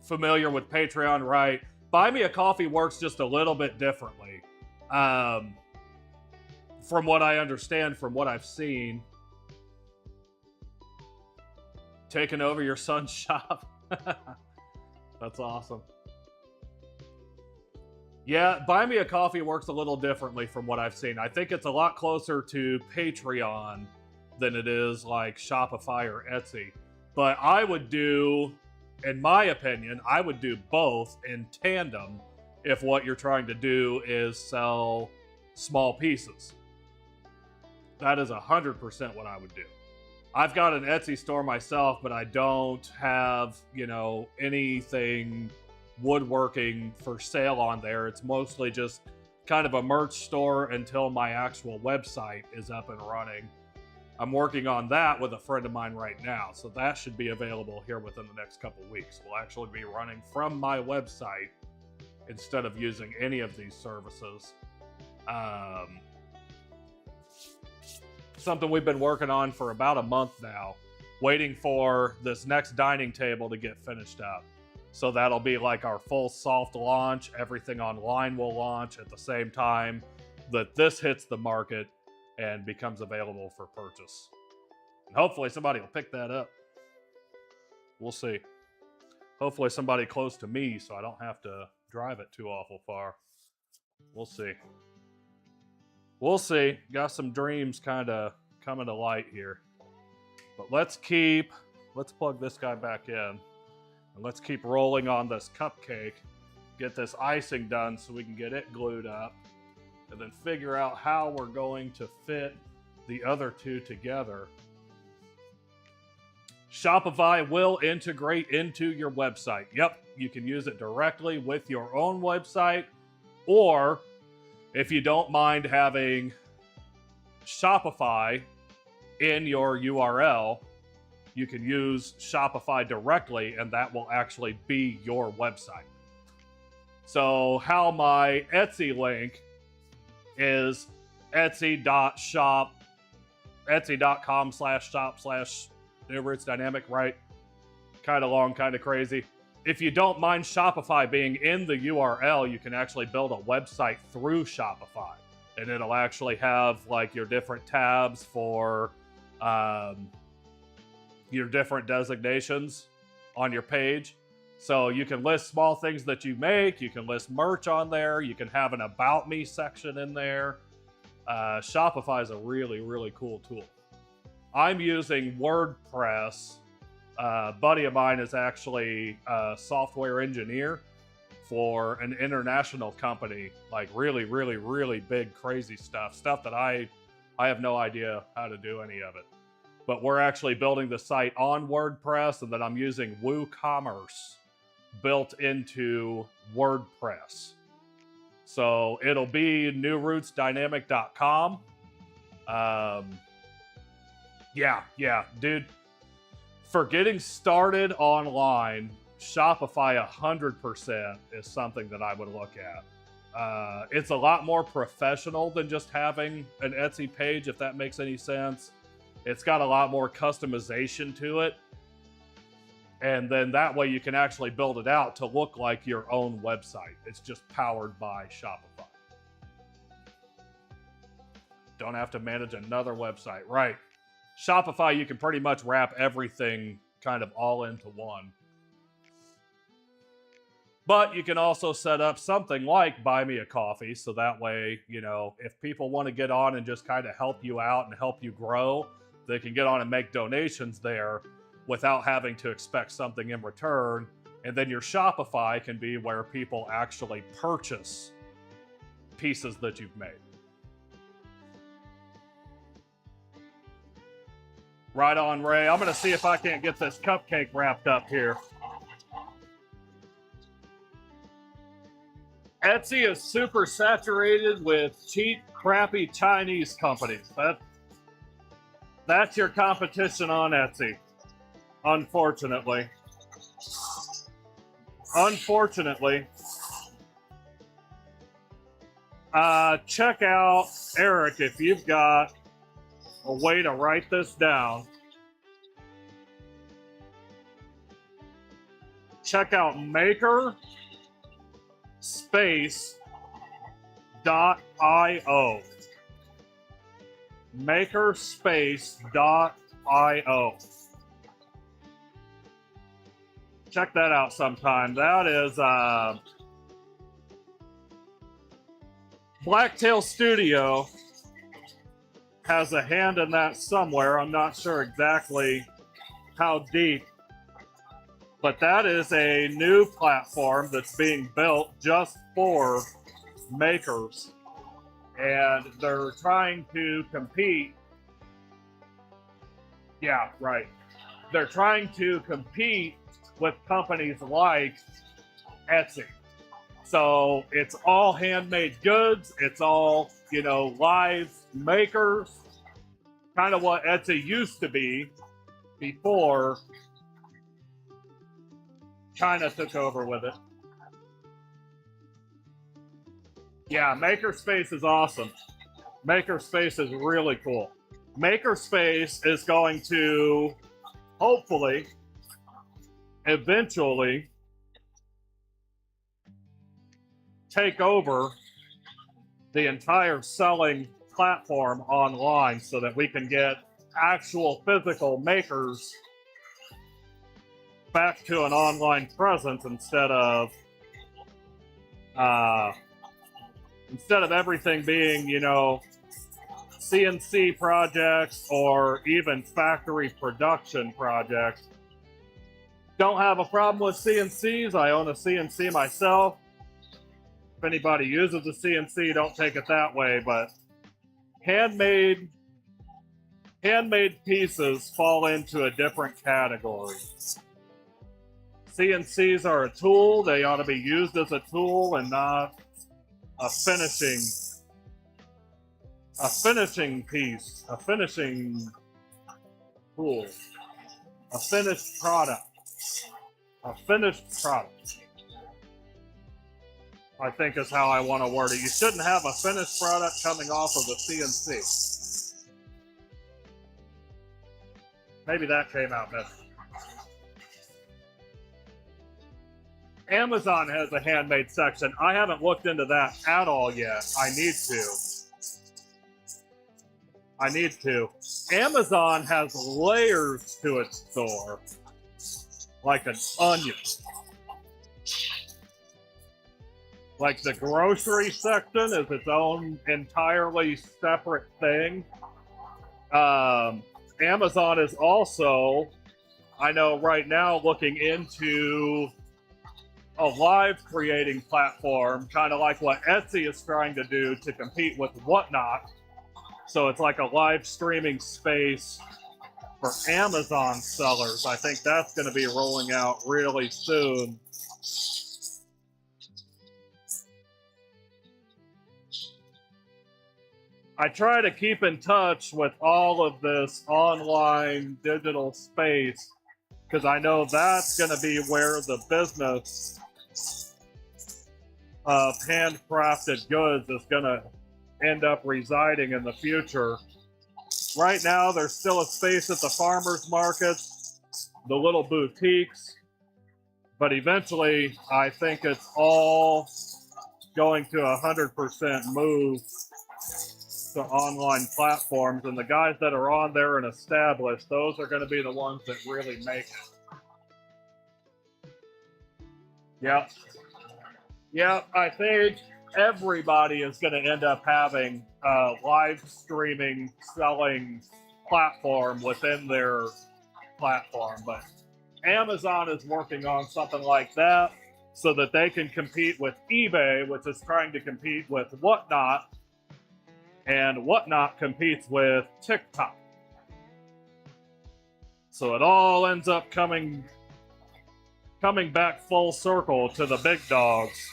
Speaker 1: familiar with Patreon, right? Buy Me a Coffee works just a little bit differently. From what I understand, from what I've seen. Taking over your son's shop. That's awesome. Yeah, Buy Me a Coffee works a little differently from what I've seen. I think it's a lot closer to Patreon than it is like Shopify or Etsy. But I would do, in my opinion, I would do both in tandem if what you're trying to do is sell small pieces. That is 100% what I would do. I've got an Etsy store myself, but I don't have, you know, anything woodworking for sale on there. It's mostly just kind of a merch store until my actual website is up and running. I'm working on that with a friend of mine right now, so that should be available here within the next couple weeks. We'll actually be running from my website instead of using any of these services. Something we've been working on for about a month now. waiting for this next dining table to get finished up. So that'll be like our full soft launch. Everything online will launch at the same time that this hits the market and becomes available for purchase. And hopefully somebody will pick that up. We'll see. Hopefully somebody close to me so I don't have to drive it too awful far. We'll see. We'll see. Got some dreams kind of coming to light here. But let's plug this guy back in. And let's keep rolling on this cupcake. Get this icing done so we can get it glued up. And then figure out how we're going to fit the other two together. Shopify will integrate into your website. Yep, you can use it directly with your own website, or if you don't mind having Shopify in your URL, you can use Shopify directly, and that will actually be your website. So how my Etsy link is etsy.com/shop/New Roots Dynamic, right? Kind of long, kind of crazy. If you don't mind Shopify being in the URL, you can actually build a website through Shopify. And it'll actually have like your different tabs for your different designations on your page. So you can list small things that you make. You can list merch on there. You can have an About Me section in there. Shopify is a really, really cool tool. I'm using WordPress. A buddy of mine is actually a software engineer for an international company, like really, really, really big, crazy stuff that I have no idea how to do any of it. But we're actually building the site on WordPress, and then I'm using WooCommerce built into WordPress. So it'll be newrootsdynamic.com. Yeah, dude. For getting started online, Shopify 100% is something that I would look at. It's a lot more professional than just having an Etsy page, if that makes any sense. It's got a lot more customization to it. And then that way you can actually build it out to look like your own website. It's just powered by Shopify. Don't have to manage another website, right? Shopify, you can pretty much wrap everything kind of all into one. But you can also set up something like Buy Me a Coffee, so that way, you know, if people want to get on and just kind of help you out and help you grow, they can get on and make donations there without having to expect something in return. And then your Shopify can be where people actually purchase pieces that you've made. Right on, Ray. I'm going to see if I can't get this cupcake wrapped up here. Etsy is super saturated with cheap, crappy Chinese companies. That's your competition on Etsy, unfortunately. Check out, Eric, if you've got a way to write this down. Check out makerspace.io. Makerspace.io. Check that out sometime. That is Blacktail Studio has a hand in that somewhere. I'm not sure exactly how deep, but that is a new platform that's being built just for makers, and they're trying to compete. Yeah, right. They're trying to compete with companies like Etsy. So it's all handmade goods. It's all, you know, live makers. Kind of what Etsy used to be before China took over with it. Yeah, Makerspace is awesome. Makerspace is really cool. Makerspace is going to hopefully, eventually take over the entire selling platform online so that we can get actual physical makers back to an online presence instead of everything being, CNC projects or even factory production projects. Don't have a problem with CNCs. I own a CNC myself. If anybody uses a CNC, don't take it that way, but handmade pieces fall into a different category. CNCs are a tool. They ought to be used as a tool and not a finishing piece, a finishing tool, a finished product. I think is how I want to word it. You shouldn't have a finished product coming off of a CNC. Maybe that came out better. Amazon has a handmade section. I haven't looked into that at all yet. I need to. Amazon has layers to its store, like an onion. Like the grocery section is its own entirely separate thing. Amazon is also, I know right now, looking into a live creating platform, kind of like what Etsy is trying to do to compete with Whatnot. So it's like a live streaming space for Amazon sellers. I think that's going to be rolling out really soon. I try to keep in touch with all of this online digital space because I know that's going to be where the business of handcrafted goods is going to end up residing in the future. Right now, there's still a space at the farmers markets, the little boutiques, but eventually, I think it's all going to 100% move to online platforms, and the guys that are on there and established, those are going to be the ones that really make it. Yep, I think everybody is going to end up having a live streaming selling platform within their platform, but Amazon is working on something like that so that they can compete with eBay, which is trying to compete with Whatnot, and Whatnot competes with TikTok. So it all ends up coming back full circle to the big dogs.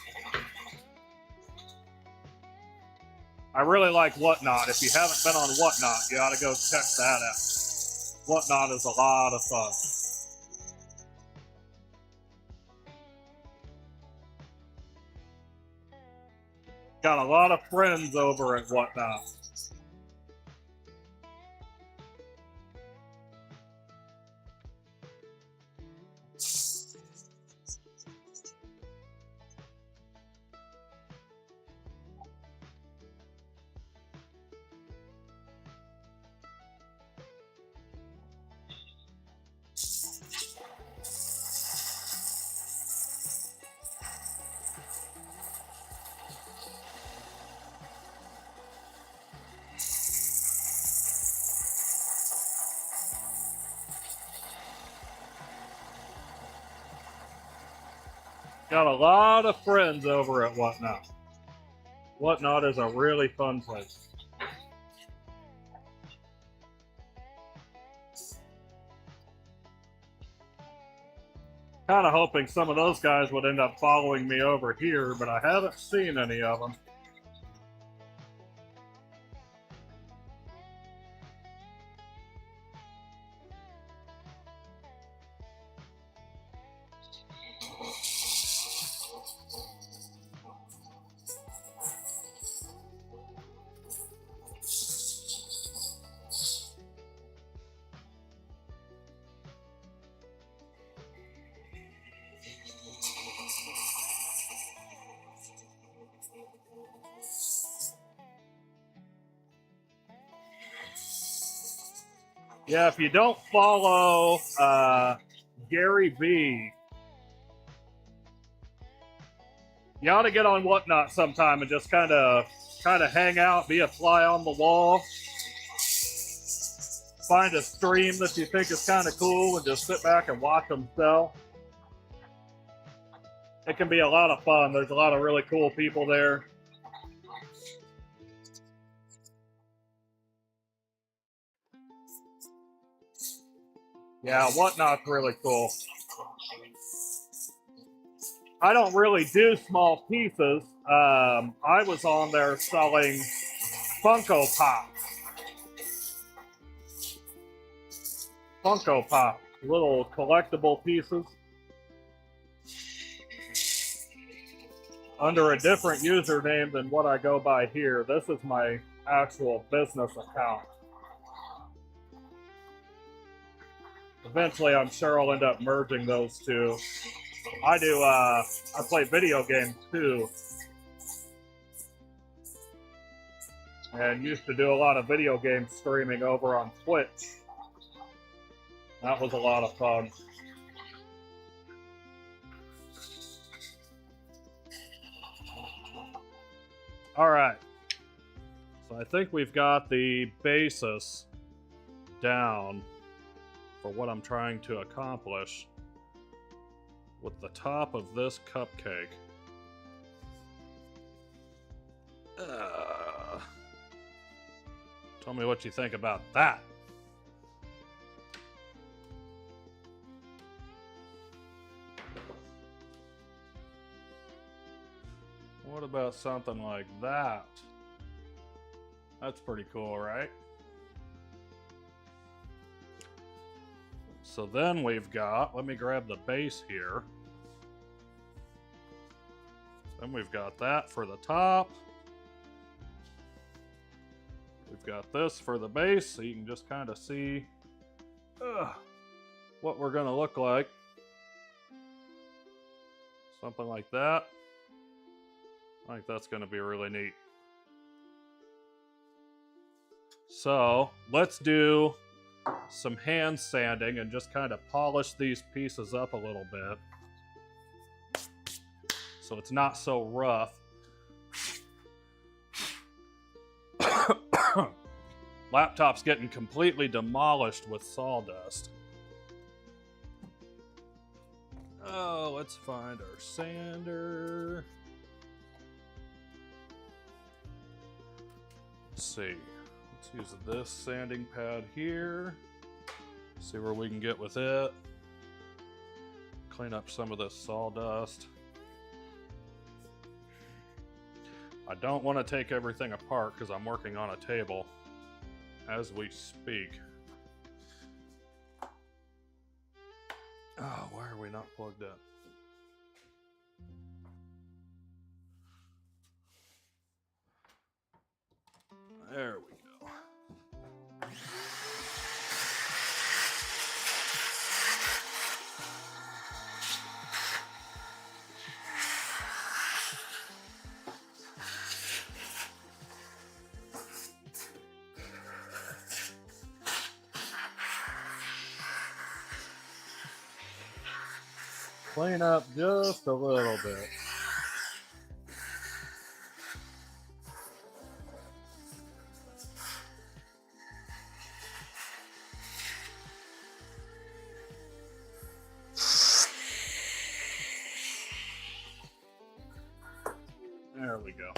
Speaker 1: I really like Whatnot. If you haven't been on Whatnot, you ought to go check that out. Whatnot is a lot of fun. Got a lot of friends over at Whatnot. Got a lot of friends over at Whatnot. Whatnot is a really fun place. Kind of hoping some of those guys would end up following me over here, but I haven't seen any of them. Yeah, if you don't follow Gary B, you ought to get on Whatnot sometime and just kind of hang out, be a fly on the wall, find a stream that you think is kind of cool, and just sit back and watch them sell. It can be a lot of fun. There's a lot of really cool people there. Yeah, Whatnot's really cool. I don't really do small pieces. I was on there selling Funko Pop. Funko Pop, little collectible pieces. Under a different username than what I go by here. This is my actual business account. Eventually, I'm sure I'll end up merging those two. I do, I play video games too. And used to do a lot of video game streaming over on Twitch. That was a lot of fun. All right. So I think we've got the basis down for what I'm trying to accomplish with the top of this cupcake. Tell me what you think about that. What about something like that? That's pretty cool, right? So then we've got, let me grab the base here. Then we've got that for the top. We've got this for the base, so you can just kind of see what we're going to look like. Something like that. I think that's going to be really neat. So let's do some hand sanding and just kind of polish these pieces up a little bit so it's not so rough. Laptop's getting completely demolished with sawdust. Oh, let's find our sander. Let's see. Let's use this sanding pad here. See where we can get with it. Clean up some of this sawdust. I don't want to take everything apart because I'm working on a table as we speak. Oh, why are we not plugged in? There we go. Clean up just a little bit. There we go.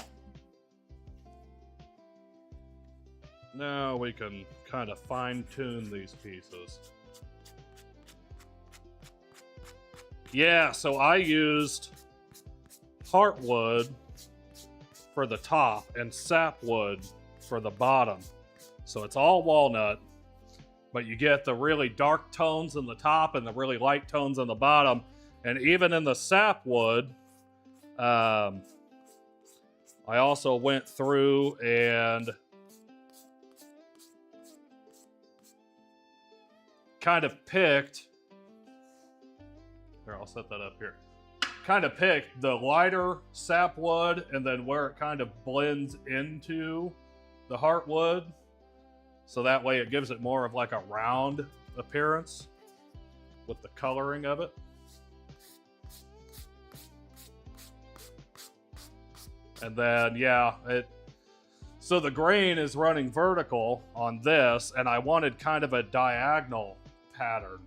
Speaker 1: Now we can kind of fine-tune these pieces. Yeah, so I used heartwood for the top and sapwood for the bottom. So it's all walnut, but you get the really dark tones in the top and the really light tones on the bottom. And even in the sapwood, I also went through and kind of picked, here, I'll set that up here. Kind of picked the lighter sapwood and then where it kind of blends into the heartwood. So that way it gives it more of like a round appearance with the coloring of it. And then, yeah, so the grain is running vertical on this, and I wanted kind of a diagonal pattern.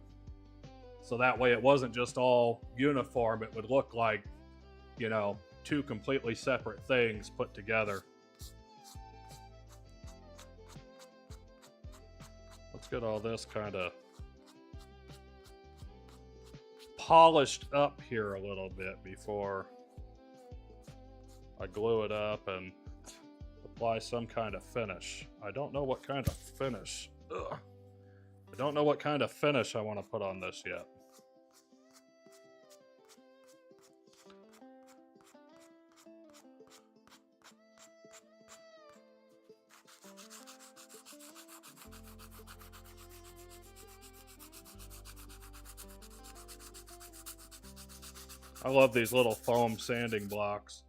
Speaker 1: So that way it wasn't just all uniform. It would look like, you know, two completely separate things put together. Let's get all this kind of polished up here a little bit before I glue it up and apply some kind of finish. I don't know what kind of finish. Ugh. I don't know what kind of finish I want to put on this yet. I love these little foam sanding blocks.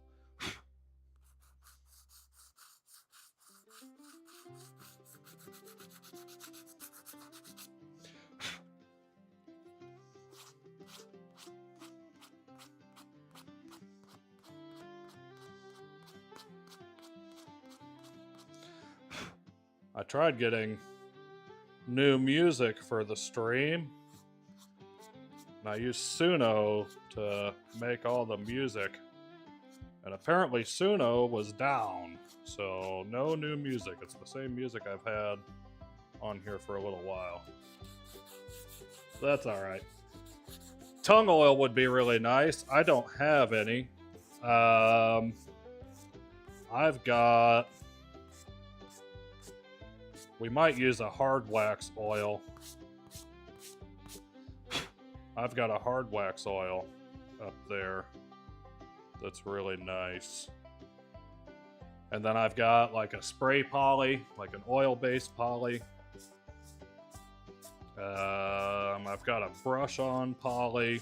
Speaker 1: I tried getting new music for the stream. And I used Suno to make all the music. And apparently Suno was down. So no new music. It's the same music I've had on here for a little while. That's alright. Tongue oil would be really nice. I don't have any. I've got... We might use a hard wax oil. I've got a hard wax oil up there that's really nice. And then I've got like a spray poly, like an oil-based poly. I've got a brush-on poly.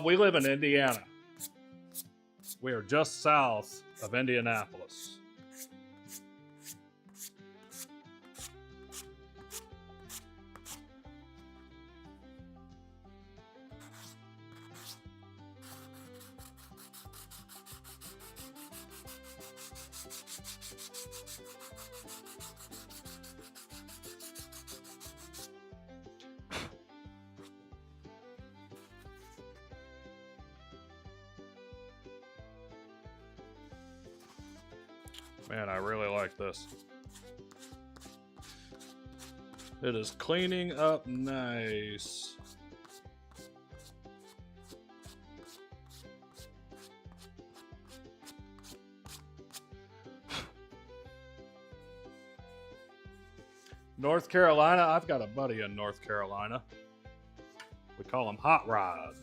Speaker 1: We live in Indiana. We are just south of Indianapolis. Man, I really like this. It is cleaning up nice. North Carolina, I've got a buddy in North Carolina. We call him Hot Rod.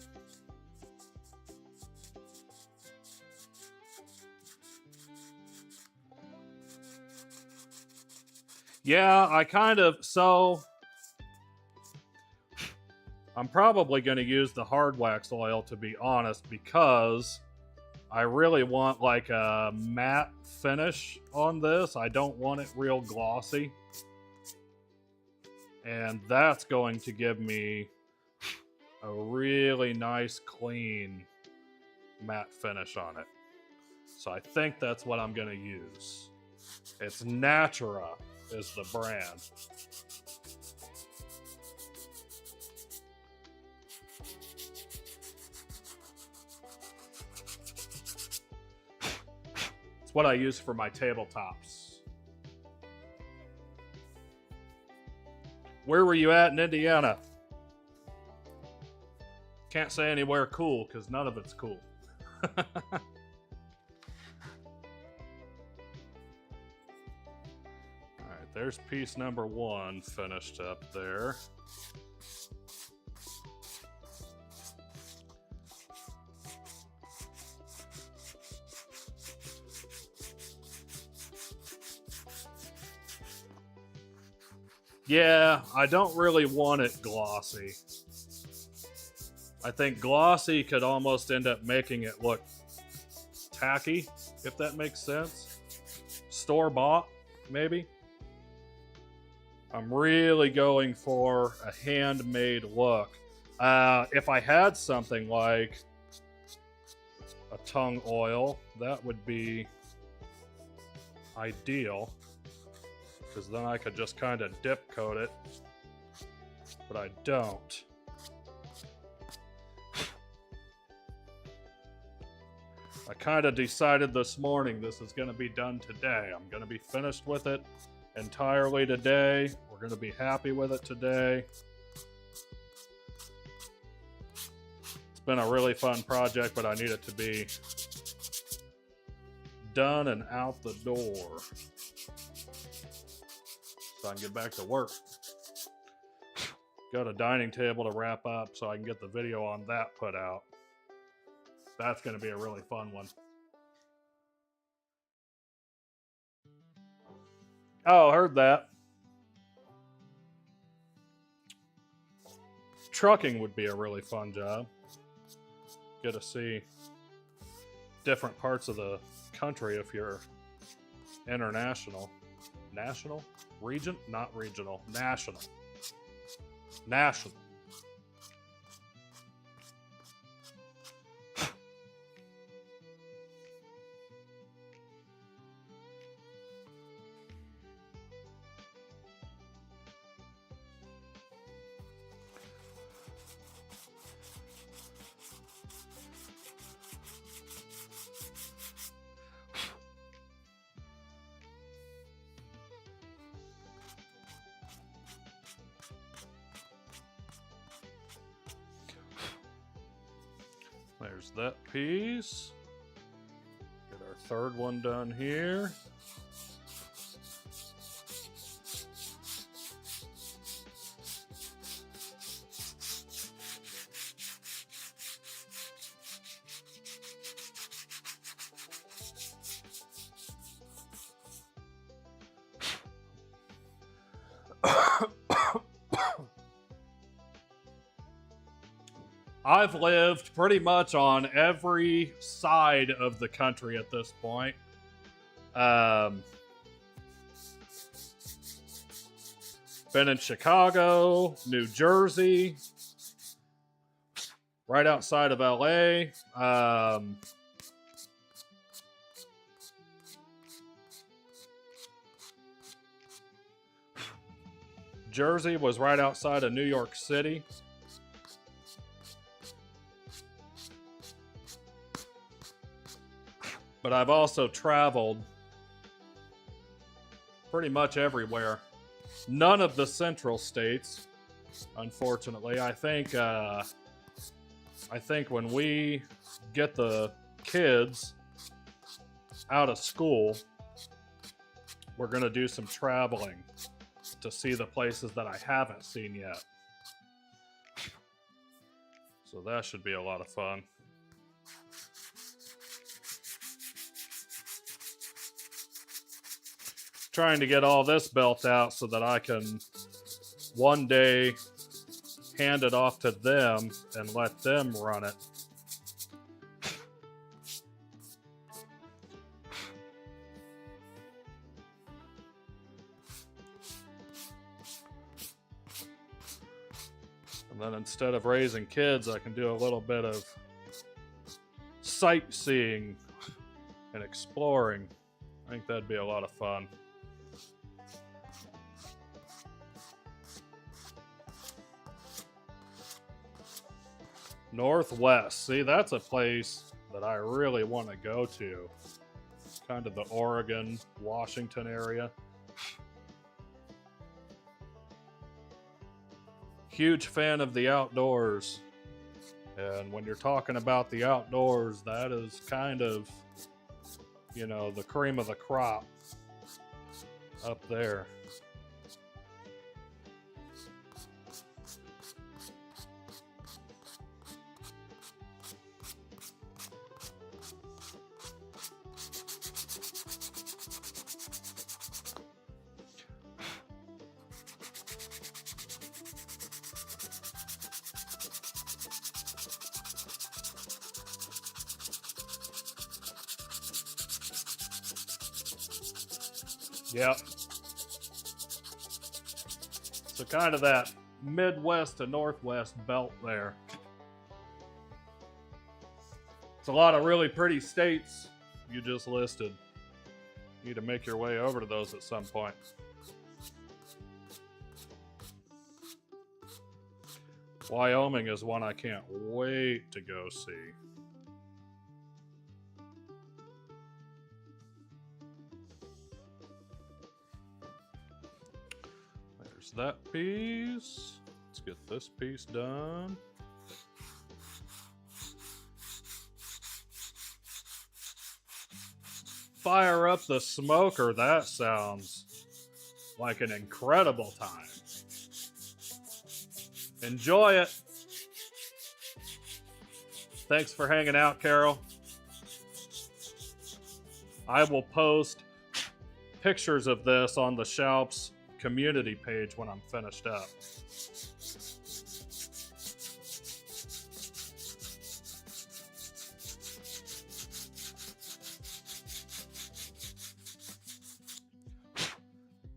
Speaker 1: Yeah, I'm probably going to use the hard wax oil, to be honest, because I really want like a matte finish on this. I don't want it real glossy. And that's going to give me a really nice, clean matte finish on it. So I think that's what I'm going to use. It's Natura is the brand. It's what I use for my tabletops. Where were you at in Indiana? Can't say anywhere cool because none of it's cool. There's piece number one finished up there. Yeah, I don't really want it glossy. I think glossy could almost end up making it look tacky, if that makes sense. Store bought, maybe. I'm really going for a handmade look. If I had something like a tung oil, that would be ideal, because then I could just kind of dip coat it, but I don't. I kind of decided this morning this is going to be done today. I'm going to be finished with it entirely today. We're going to be happy with it today. It's been a really fun project, but I need it to be done and out the door so I can get back to work. Got a dining table to wrap up so I can get the video on that put out. That's going to be a really fun one. Oh, heard that. Trucking would be a really fun job. Get to see different parts of the country if you're international. National? Region? Not regional. National. National. There's that piece. Get our third one done here. I've lived pretty much on every side of the country at this point. Been in Chicago, New Jersey, right outside of LA. Jersey was right outside of New York City. But I've also traveled pretty much everywhere. None of the central states, unfortunately. I think when we get the kids out of school, we're going to do some traveling to see the places that I haven't seen yet. So that should be a lot of fun. Trying to get all this built out so that I can one day hand it off to them and let them run it. And then instead of raising kids, I can do a little bit of sightseeing and exploring. I think that'd be a lot of fun. Northwest. See, that's a place that I really want to go to. Kind of the Oregon, Washington area. Huge fan of the outdoors. And when you're talking about the outdoors, that is kind of, you know, the cream of the crop up there. Yep. So kind of that Midwest to Northwest belt there. It's a lot of really pretty states you just listed. You need to make your way over to those at some point. Wyoming is one I can't wait to go see. There's that piece. Let's get this piece done. Fire up the smoker. That sounds like an incredible time. Enjoy it. Thanks for hanging out, Carol. I will post pictures of this on the Shalps community page when I'm finished up.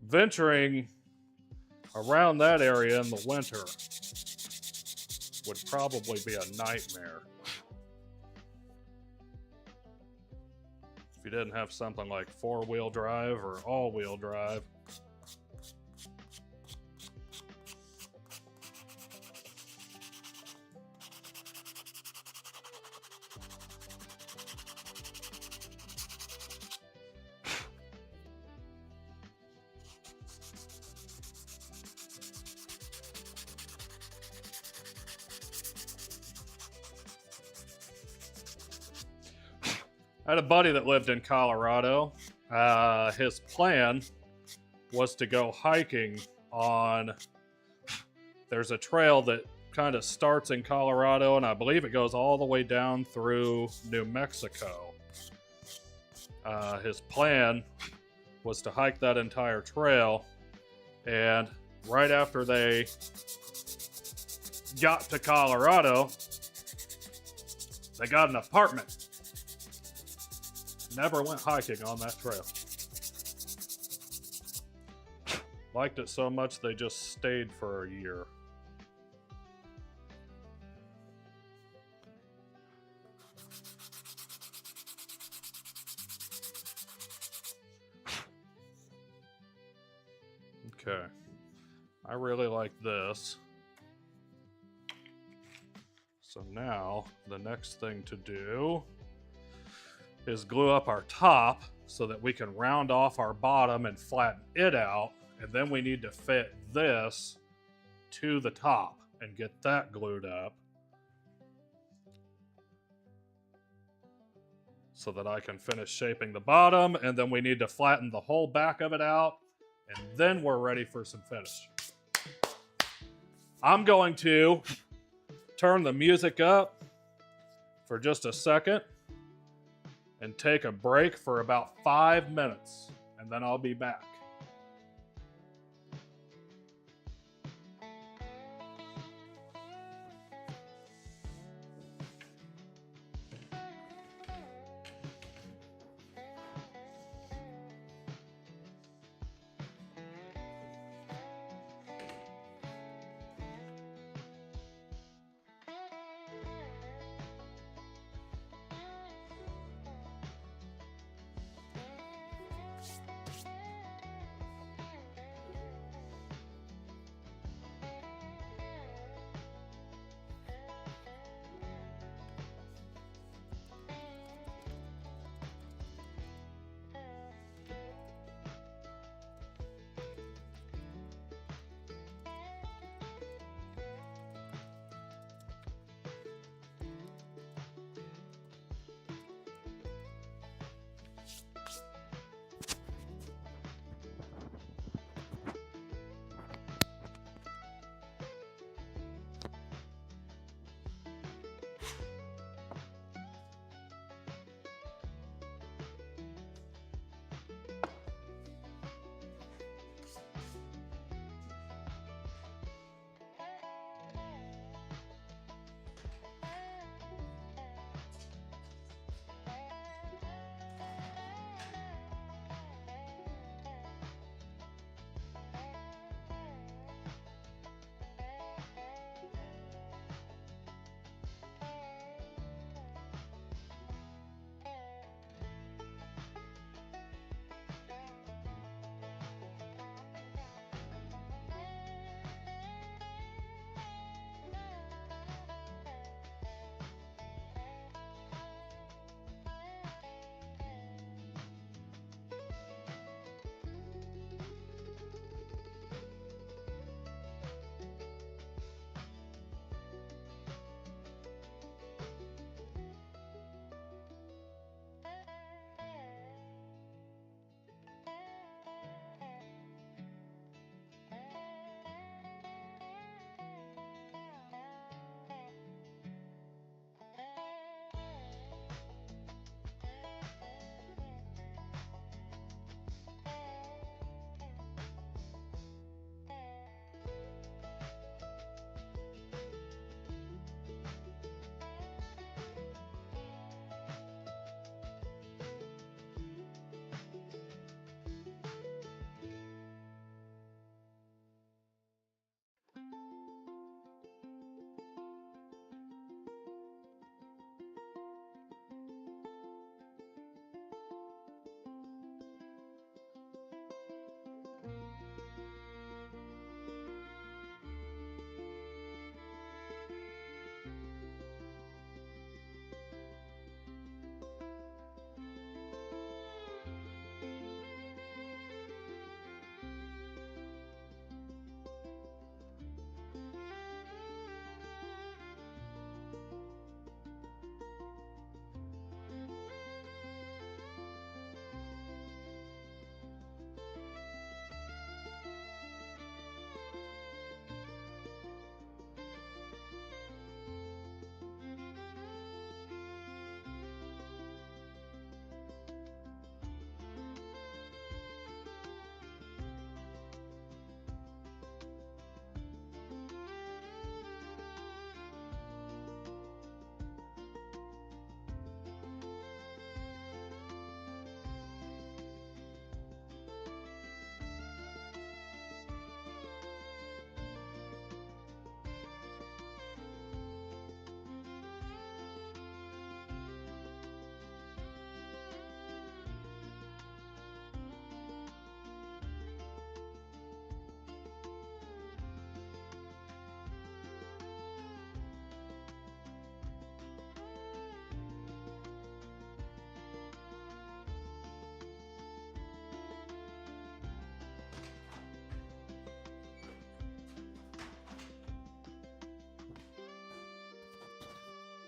Speaker 1: Venturing around that area in the winter would probably be a nightmare. If you didn't have something like 4-wheel drive or all-wheel drive. I had a buddy that lived in Colorado. His plan was to go hiking on, there's a trail that kind of starts in Colorado, and I believe it goes all the way down through New Mexico. His plan was to hike that entire trail, and right after they got to Colorado, they got an apartment. Never went hiking on that trail. Liked it so much they just stayed for a year. Okay. I really like this. So now the next thing to do is glue up our top so that we can round off our bottom and flatten it out. And then we need to fit this to the top and get that glued up so that I can finish shaping the bottom. And then we need to flatten the whole back of it out. And then we're ready for some finish. I'm going to turn the music up for just a second and take a break for about 5 minutes, and then I'll be back.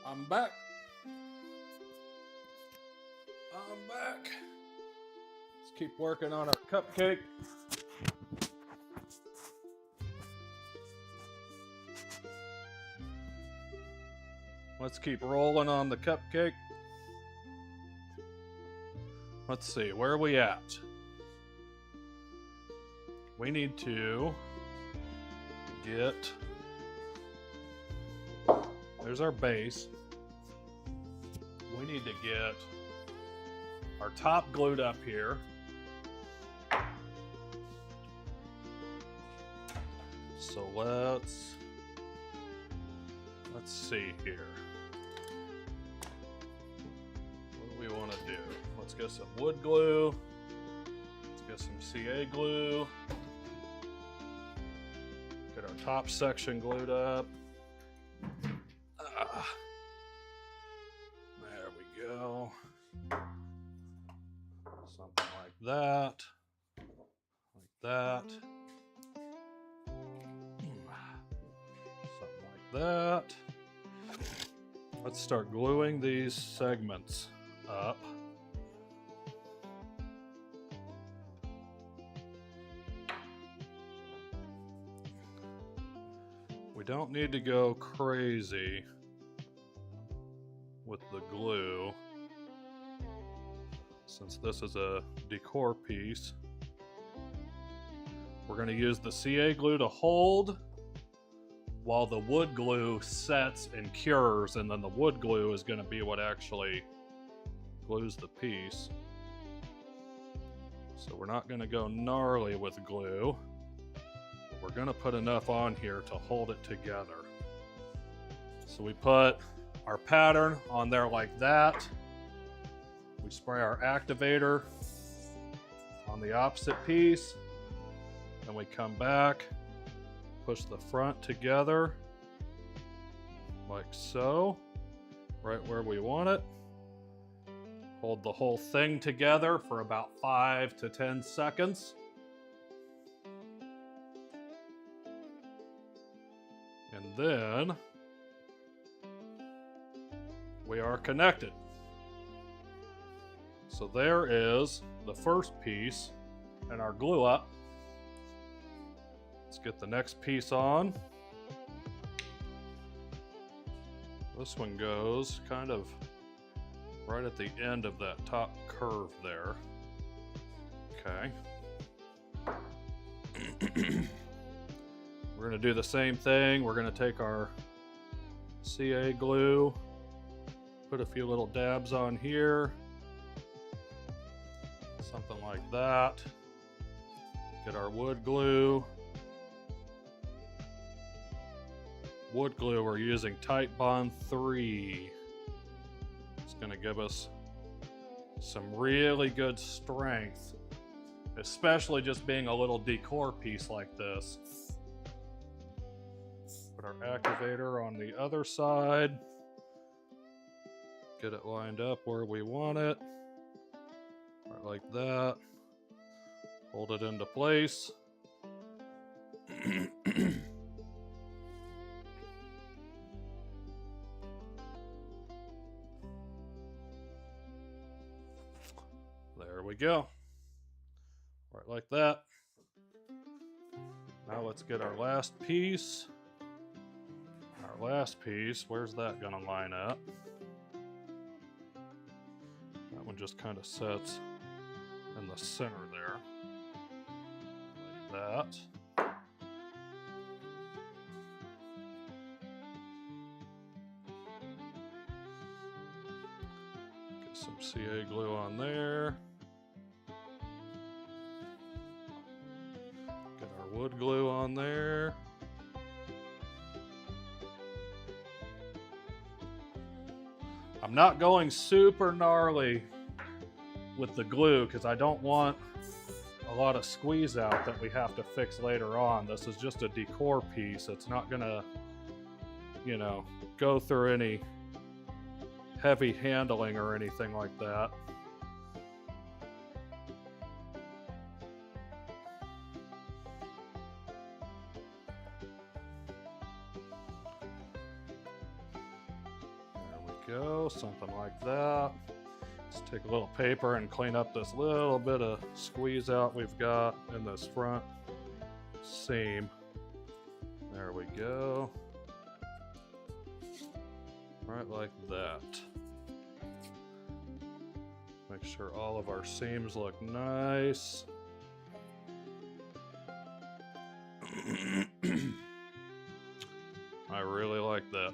Speaker 1: I'm back. I'm back. Let's keep working on our cupcake. Let's keep rolling on the cupcake. Let's see, where are we at? We need to get, there's our base. We need to get our top glued up here. So let's see here. What do we want to do? Let's get some wood glue. Let's get some CA glue. Get our top section glued up. There we go. Something like that. Like that. Something like that. Let's start gluing these segments up. We don't need to go crazy with the glue since this is a decor piece. We're going to use the CA glue to hold while the wood glue sets and cures, and then the wood glue is going to be what actually glues the piece. So we're not going to go gnarly with glue. We're going to put enough on here to hold it together. So we put our pattern on there like that. We spray our activator on the opposite piece. Then we come back, push the front together like so, right where we want it. Hold the whole thing together for about 5 to 10 seconds. And then we are connected. So there is the first piece and our glue up. Let's get the next piece on. This one goes kind of right at the end of that top curve there. Okay. We're going to do the same thing. We're going to take our CA glue, put a few little dabs on here, something like that. Get our wood glue. Wood glue, we're using Tight Bond 3. It's going to give us some really good strength, especially just being a little decor piece like this. Put our activator on the other side. Get it lined up where we want it. Right like that. Hold it into place. There we go. Right like that. Now let's get our last piece. Our last piece, where's that gonna line up? That one just kind of sets in the center there. Like that. Get some CA glue on there. Get our wood glue on there. I'm not going super gnarly with the glue because I don't want a lot of squeeze out that we have to fix later on. This is just a decor piece. It's not gonna, you know, go through any heavy handling or anything like that. There Let's take a little paper and clean up this little bit of squeeze out we've got in this front seam. There we go. Right like that. Make sure all of our seams look nice. I really like that.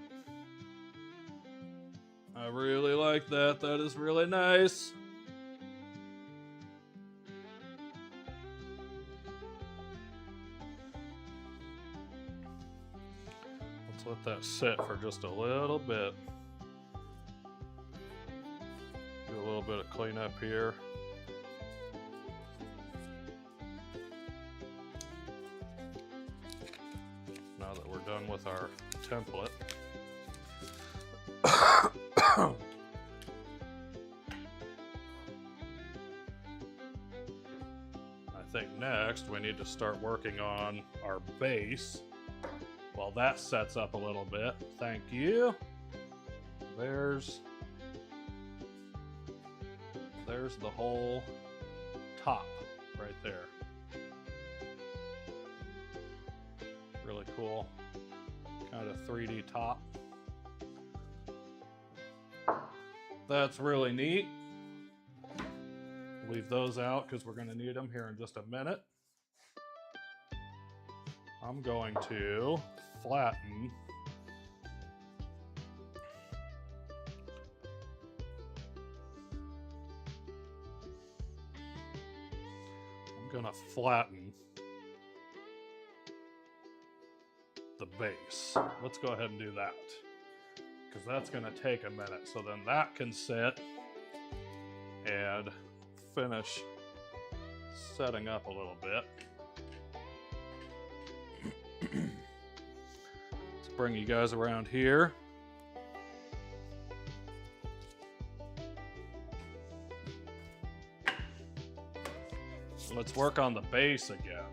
Speaker 1: I really like that. That is really nice. Let's let that sit for just a little bit. Do a little bit of cleanup here. Now that we're done with our template. I think next we need to start working on our base. Well, that sets up a little bit. Thank you. There's the whole top right there. Really cool. Kind of 3D top. That's really neat. Leave those out because we're going to need them here in just a minute. I'm going to flatten the base. Let's go ahead and do that because that's going to take a minute. So then that can sit and finish setting up a little bit. Let's bring you guys around here. Let's work on the base again.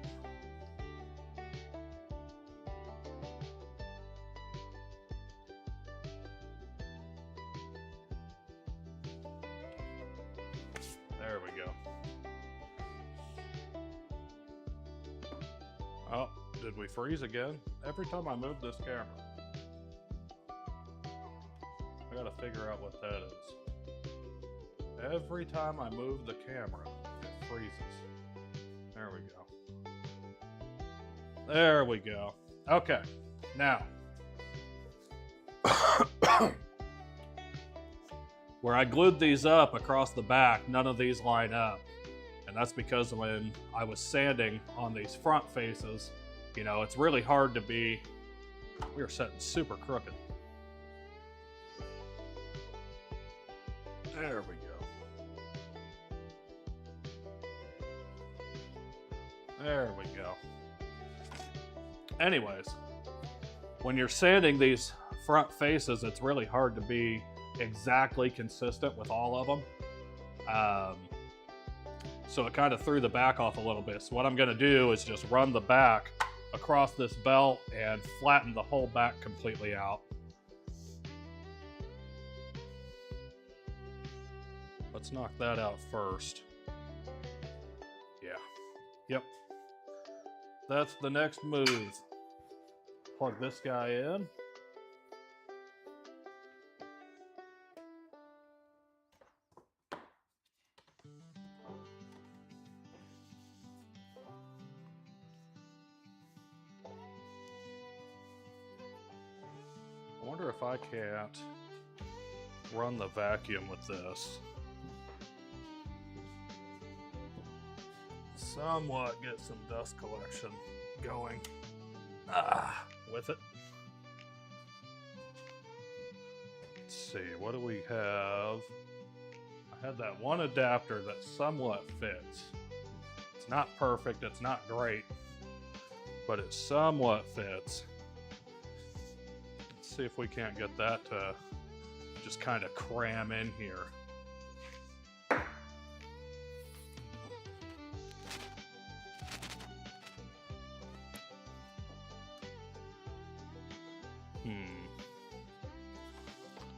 Speaker 1: There we go. Oh, did we freeze again? Every time I move this camera. I gotta figure out what that is. Every time I move the camera, it freezes. There we go. There we go. Okay, now. Where I glued these up across the back, none of these line up. And that's because when I was sanding on these front faces, you know, it's really hard to be, we are setting super crooked. There we go. There we go. Anyways, when you're sanding these front faces, it's really hard to be exactly consistent with all of them. So it kind of threw the back off a little bit. So what I'm gonna do is just run the back across this belt and flatten the whole back completely out. Let's knock that out first. Yeah, yep. That's the next move. Plug this guy in. I wonder if I can't run the vacuum with this. Somewhat get some dust collection going with it. Let's see, what do we have? I had that one adapter that somewhat fits. It's not perfect, it's not great, but it somewhat fits. Let's see if we can't get that to just kind of cram in here.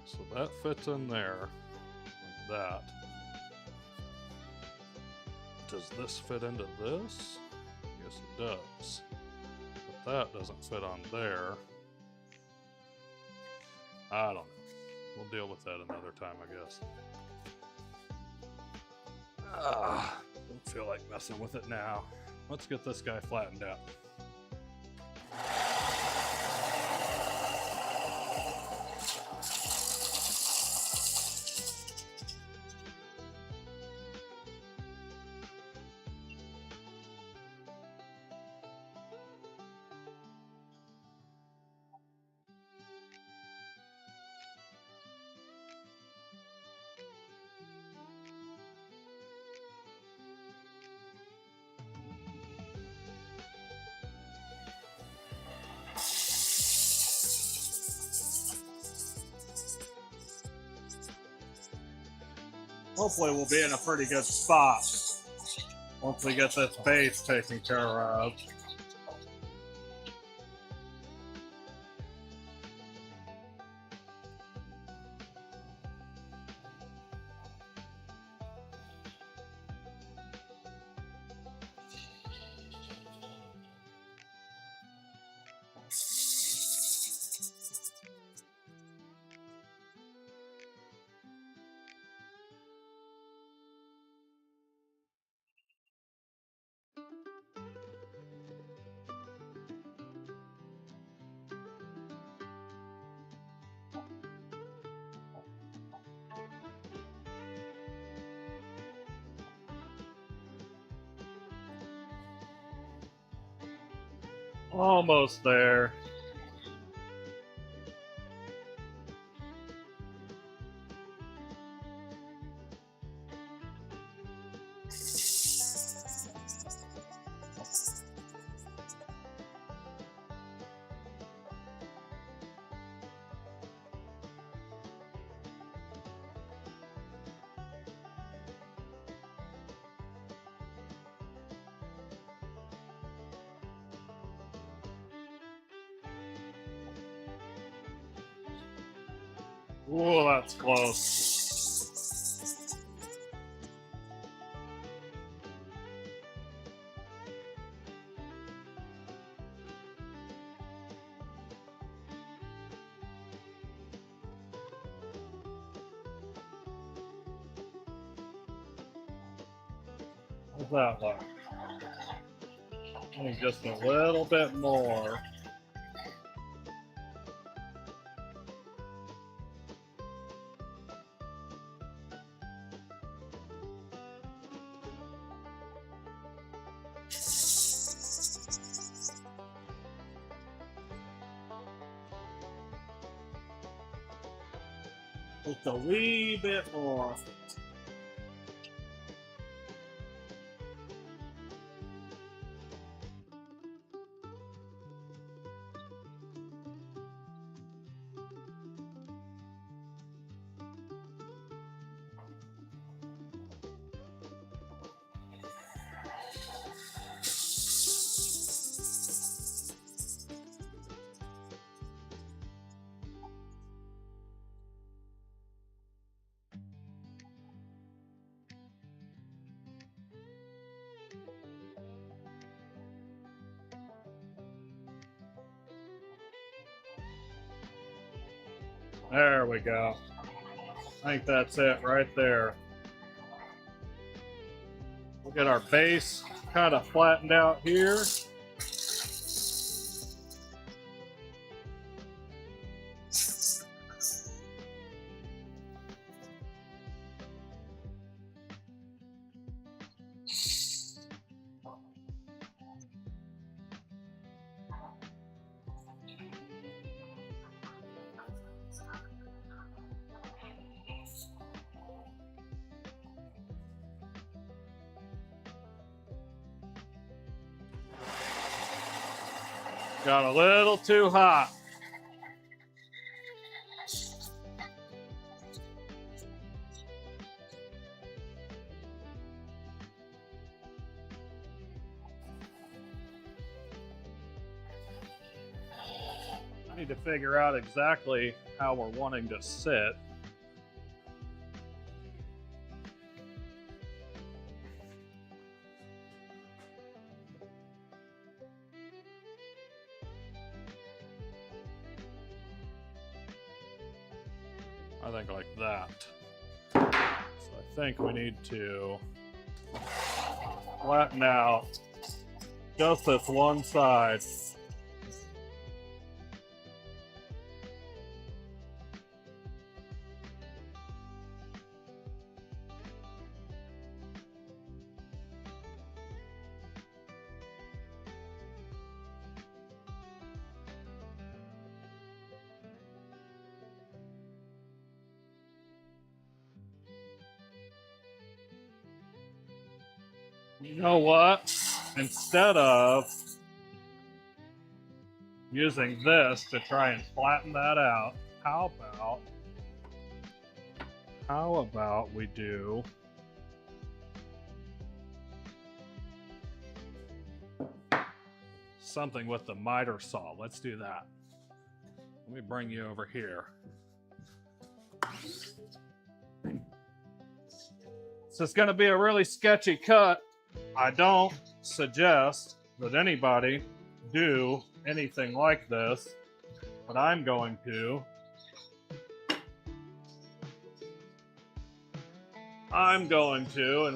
Speaker 1: So that fits in there, like that. Does this fit into this? Yes, it does. But that doesn't fit on there. I don't know. We'll deal with that another time, I guess. Don't feel like messing with it now. Let's get this guy flattened out. Hopefully we'll be in a pretty good spot once we get this base taken care of. Almost there. Ooh, that's close. How's that look? I think just a little bit more. Just a wee bit more. There we go. I think that's it right there. We'll get our base kind of flattened out here. Got a little too hot. I need to figure out exactly how we're wanting to sit. think like that. So I think we need to flatten out just this one side. You know what? Instead of using this to try and flatten that out, how about we do something with the miter saw? Let's do that. Let me bring you over here. This is going to be a really sketchy cut. I don't suggest that anybody do anything like this, but I'm going to. And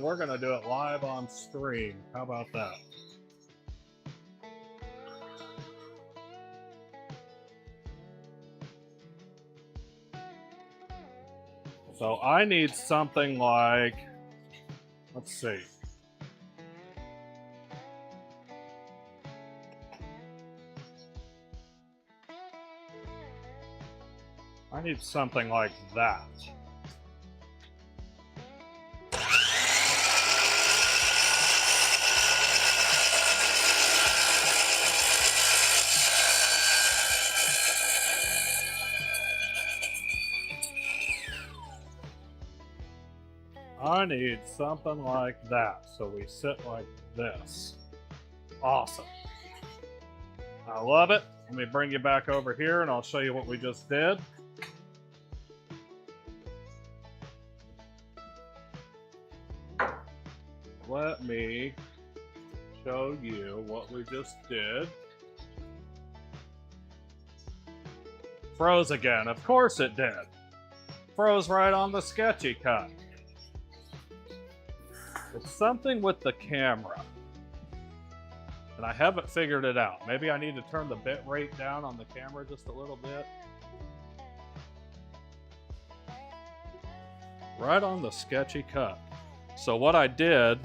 Speaker 1: we're going to do it live on stream. How about that? So I need something like, let's see. I need something like that. I need something like that. So we sit like this. Awesome. I love it. Let me bring you back over here and I'll show you what we just did. Let me show you what we just did. Froze again. Of course it did. Froze right on the sketchy cut. It's something with the camera. And I haven't figured it out. Maybe I need to turn the bit rate down on the camera just a little bit. Right on the sketchy cut. So what I did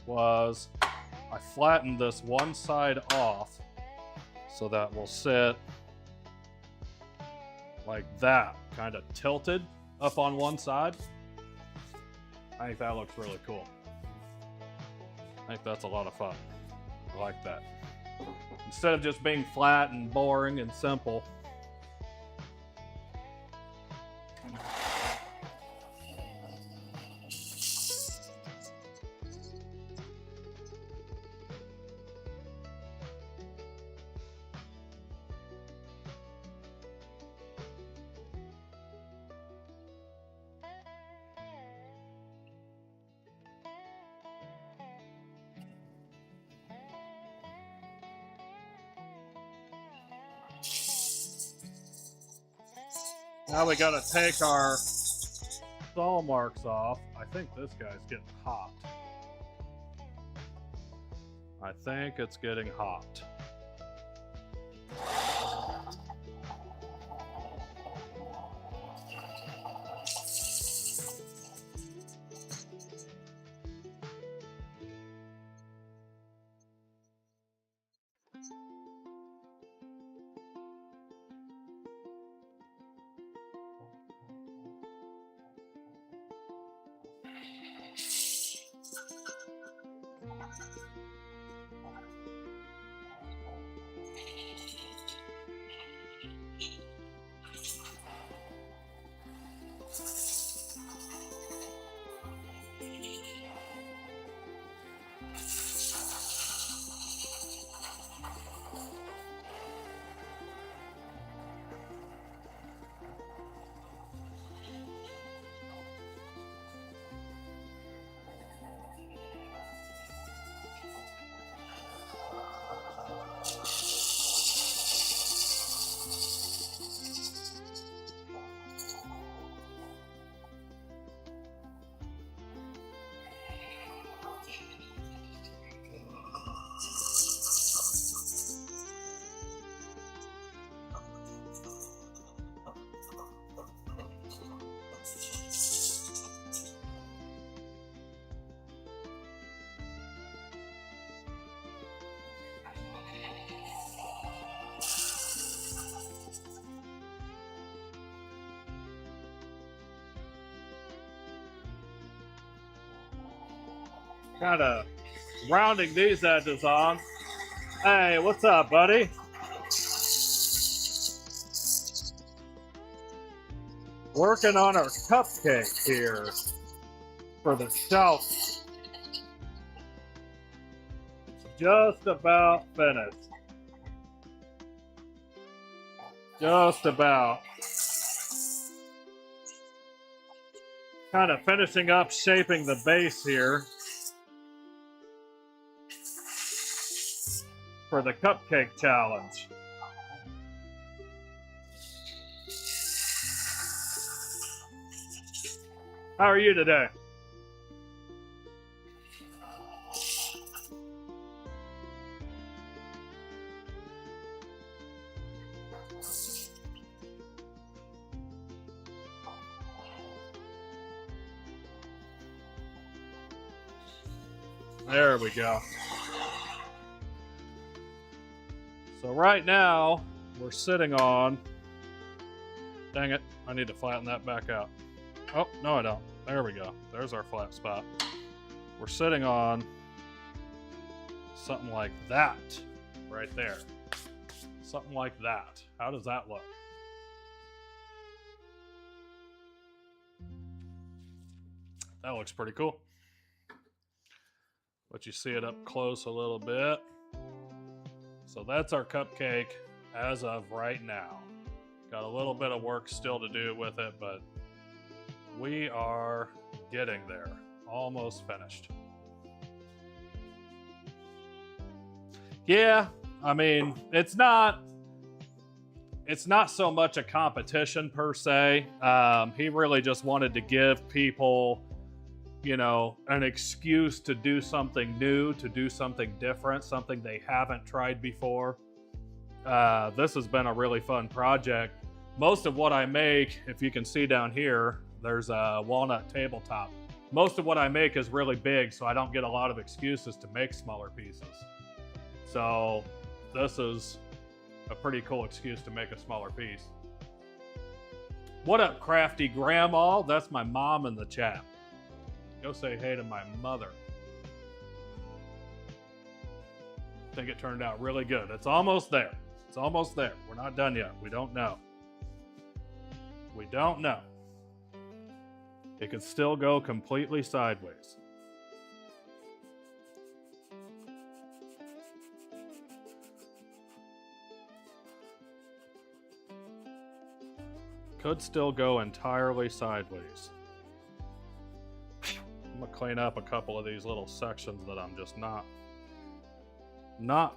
Speaker 1: was I flattened this one side off so that will sit like that, kind of tilted up on one side. I think that looks really cool. I think that's a lot of fun. I like that. Instead of just being flat and boring and simple. Now we gotta take our saw marks off. I think this guy's getting hot. I think it's getting hot. Kind of rounding these edges on. Hey, what's up, buddy? Working on our cupcake here for the shelf. Just about finished. Just about. Kind of finishing up shaping the base here for the cupcake challenge. How are you today? There we go. So right now, we're sitting on... Dang it, I need to flatten that back out. Oh, no I don't. There we go. There's our flat spot. We're sitting on something like that right there. Something like that. How does that look? That looks pretty cool. Let you see it up close a little bit. So that's our cupcake as of right now. Got a little bit of work still to do with it, but we are getting there. Almost finished. Yeah, I mean, it's not so much a competition per se. He really just wanted to give people, you know, an excuse to do something new, to do something different, something they haven't tried before. This has been a really fun project. Most of what I make, if you can see down here, there's a walnut tabletop. Most of what I make is really big, so I don't get a lot of excuses to make smaller pieces. So this is a pretty cool excuse to make a smaller piece. What up, Crafty Grandma? That's my mom in the chat. Go say hey to my mother. I think it turned out really good. It's almost there. It's almost there. We're not done yet. We don't know. We don't know. It could still go completely sideways. Could still go entirely sideways. I'm gonna clean up a couple of these little sections that I'm just not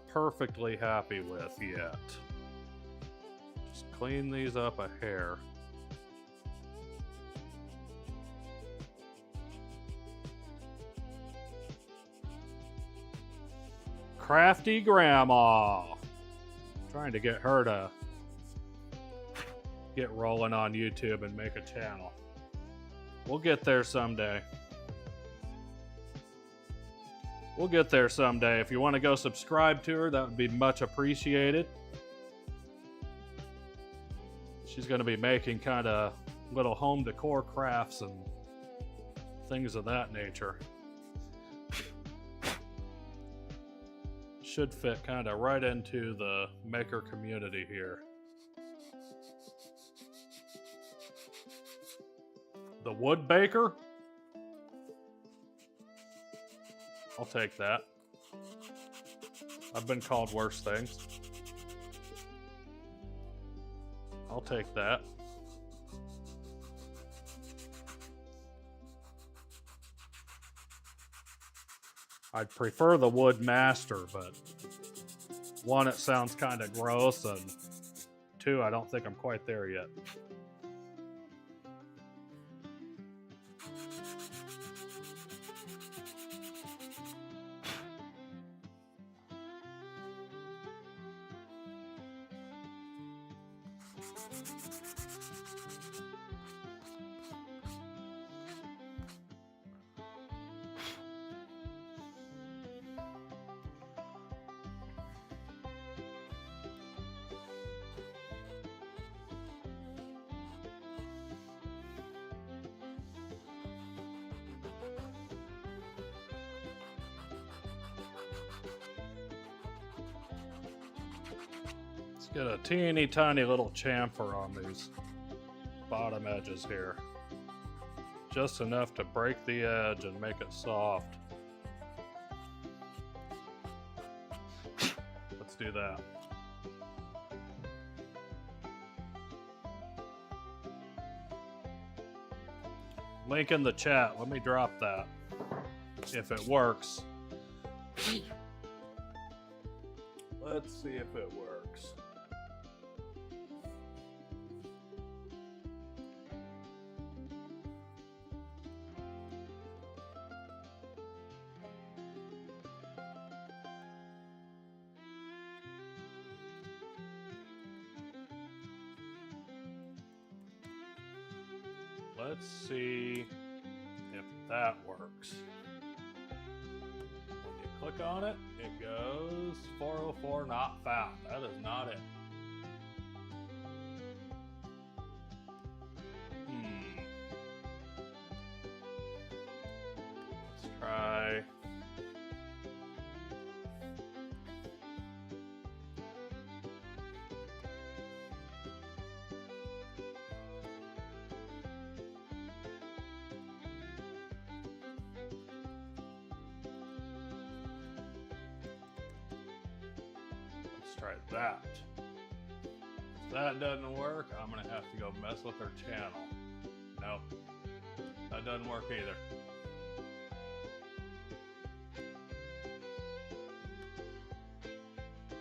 Speaker 1: perfectly happy with yet. Just clean these up a hair. Crafty Grandma. Trying to get her to get rolling on YouTube and make a channel. We'll get there someday. We'll get there someday. If you want to go subscribe to her, that would be much appreciated. She's going to be making kind of little home decor crafts and things of that nature. Should fit kind of right into the maker community here. The wood baker? I'll take that. I've been called worse things. I'll take that. I'd prefer the wood master, but one, it sounds kind of gross, and two, I don't think I'm quite there yet. Let's get a teeny tiny little chamfer on these bottom edges here. Just enough to break the edge and make it soft. Let's do that. Link in the chat. Let me drop that if it works. Let's see if it works. Let's see if that works. When you click on it, it goes 404 not found. That is not it. Let's try. Try that. If that doesn't work, I'm gonna have to go mess with their channel. Nope, that doesn't work either.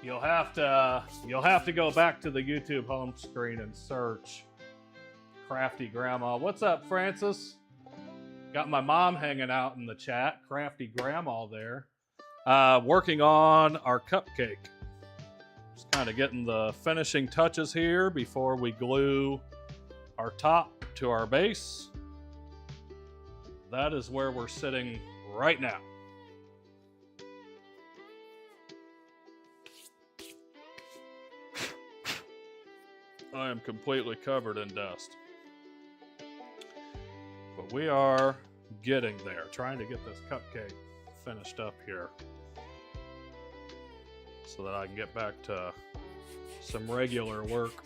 Speaker 1: You'll have to go back to the YouTube home screen and search Crafty Grandma. What's up, Francis? Got my mom hanging out in the chat. Crafty Grandma there, working on our cupcake. Just kind of getting the finishing touches here before we glue our top to our base. That is where we're sitting right now. I am completely covered in dust. But we are getting there, trying to get this cupcake finished up here, so that I can get back to some regular work.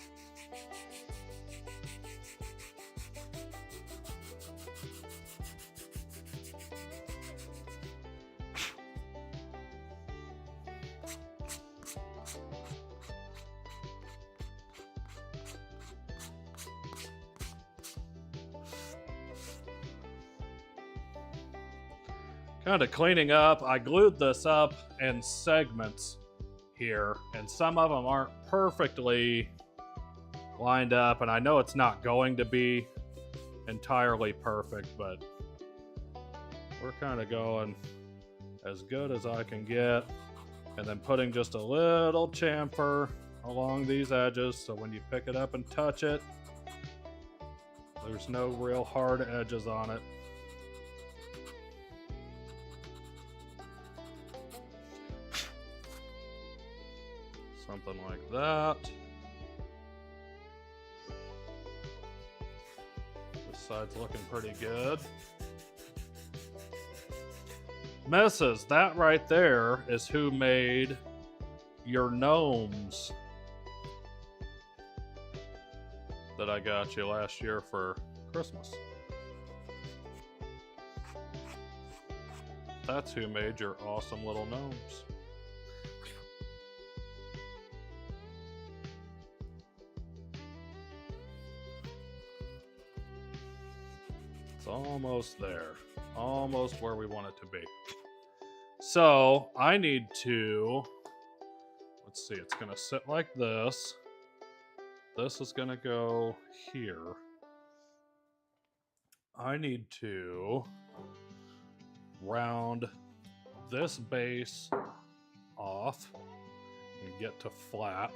Speaker 1: Kind of cleaning up. I glued this up in segments here, and some of them aren't perfectly lined up, and I know it's not going to be entirely perfect, but we're kind of going as good as I can get, and then putting just a little chamfer along these edges so when you pick it up and touch it, there's no real hard edges on it. Something like that. This side's looking pretty good. Mrs., that right there is who made your gnomes that I got you last year for Christmas. That's who made your awesome little gnomes. It's almost there. Almost where we want it to be. So I need to, let's see, it's gonna sit like this. This is gonna go here. I need to round this base off and get to flat.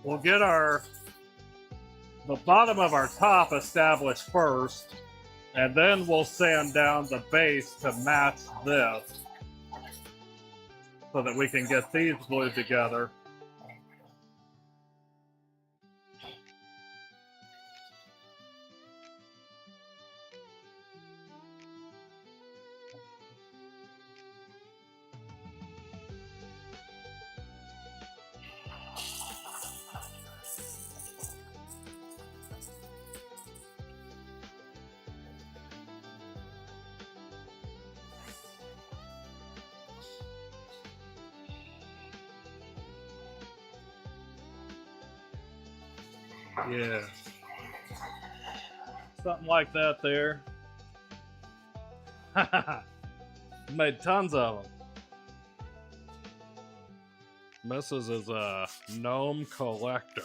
Speaker 1: we'll get the bottom of our top established first, and then we'll sand down the base to match this so that we can get these glued together. Yeah. Something like that there. Made tons of them. Mrs. is a gnome collector.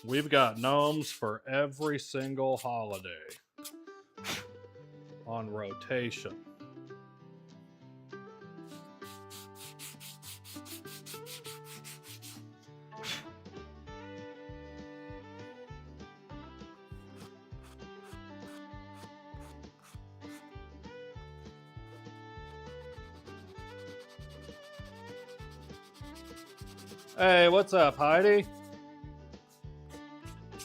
Speaker 1: We've got gnomes for every single holiday on rotation. Hey, what's up, Heidi?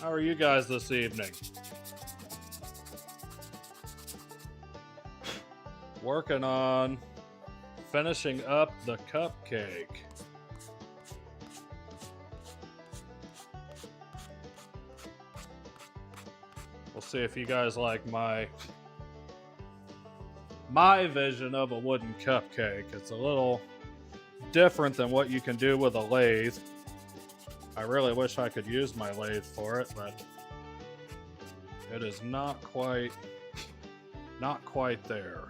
Speaker 1: How are you guys this evening? Working on finishing up the cupcake. We'll see if you guys like my vision of a wooden cupcake. It's a little different than what you can do with a lathe. I really wish I could use my lathe for it, but it is not quite there.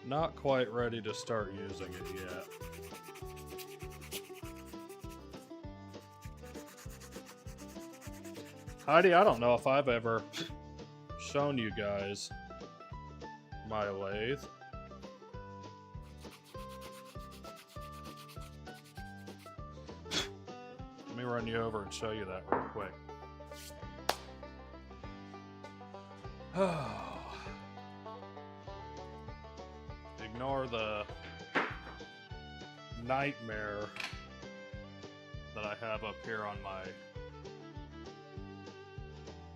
Speaker 1: Not quite ready to start using it yet. Heidi, I don't know if I've ever shown you guys my lathe. Let me run you over and show you that real quick. Ignore the nightmare that I have up here on my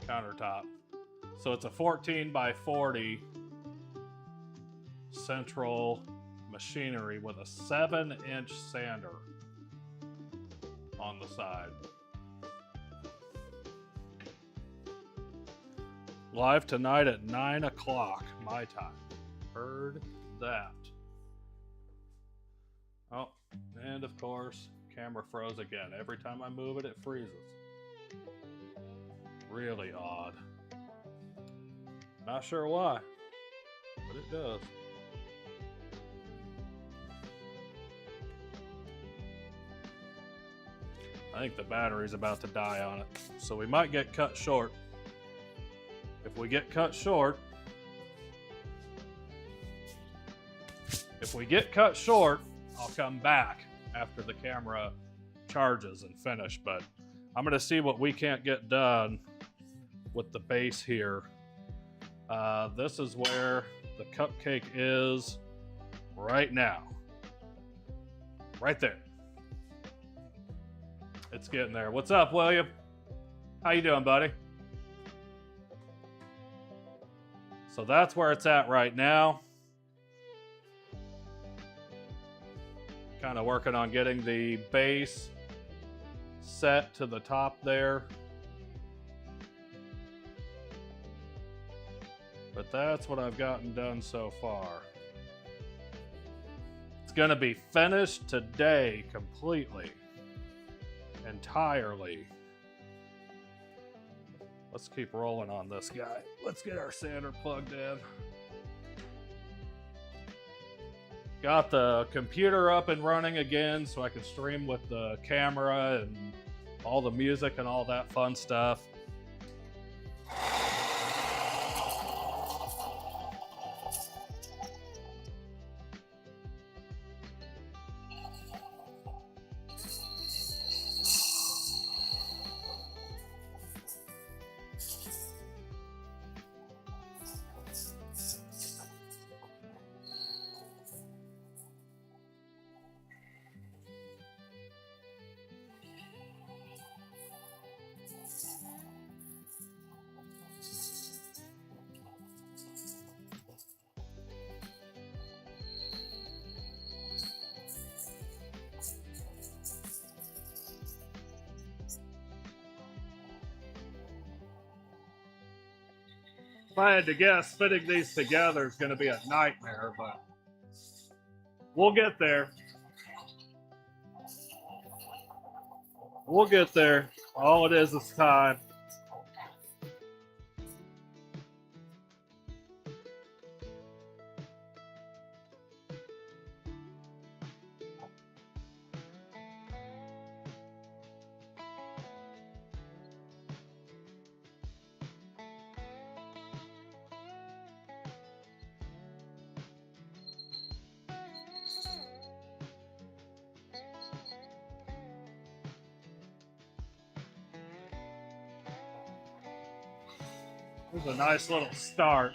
Speaker 1: countertop. So it's a 14 by 40 central machinery with a 7-inch sander on the side. Live tonight at 9 o'clock my time. Heard that. Oh, and of course, camera froze again. Every time I move it, it freezes. Really odd. Not sure why, but it does. I think the battery's about to die on it, so we might get cut short. If we get cut short, I'll come back after the camera charges and finish, but I'm gonna see what we can't get done with the base here. This is where the cupcake is right now. Right there. It's getting there. What's up, William? How you doing, buddy? So that's where it's at right now. Kind of working on getting the base set to the top there. But that's what I've gotten done so far. It's gonna be finished today completely. Entirely. Let's keep rolling on this guy. Let's get our sander plugged in. Got the computer up and running again so I can stream with the camera and all the music and all that fun stuff. If I had to guess, fitting these together is going to be a nightmare, but we'll get there. We'll get there. All it is time. This is a nice little start.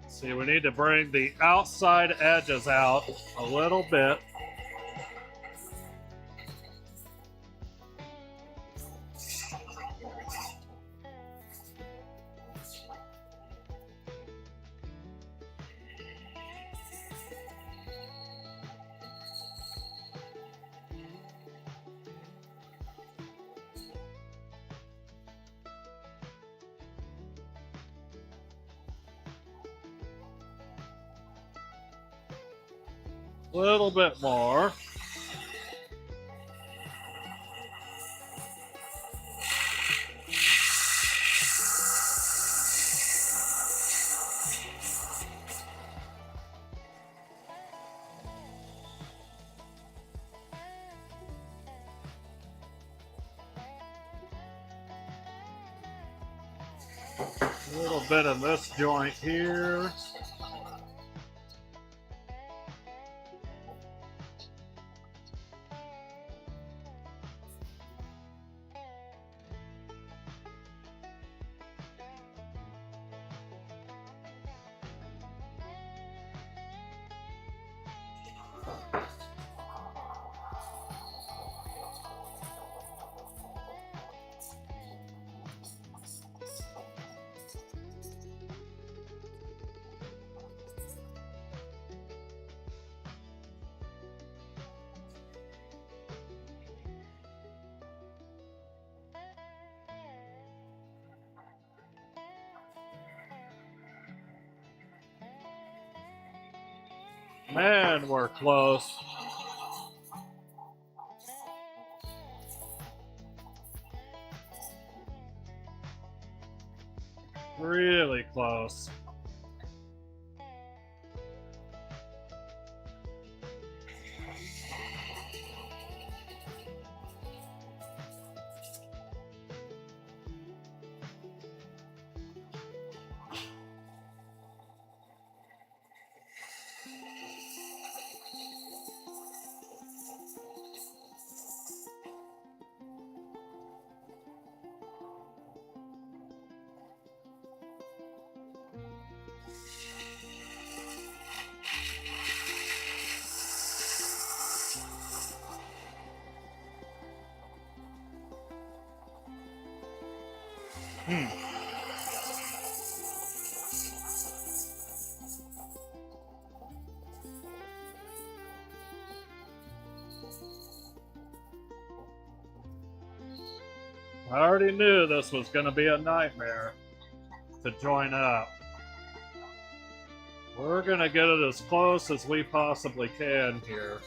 Speaker 1: See, we need to bring the outside edges out a little bit. A little bit more. A little bit of this joint here. Man, we're close. Really close. I already knew this was going to be a nightmare to join up. We're going to get it as close as we possibly can here.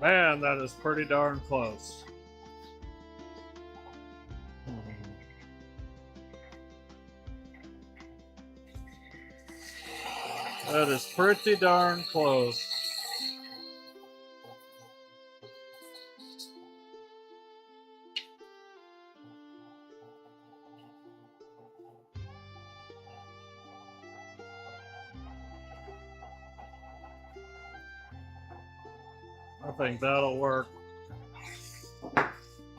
Speaker 1: Man, that is pretty darn close. That is pretty darn close. I think that'll work.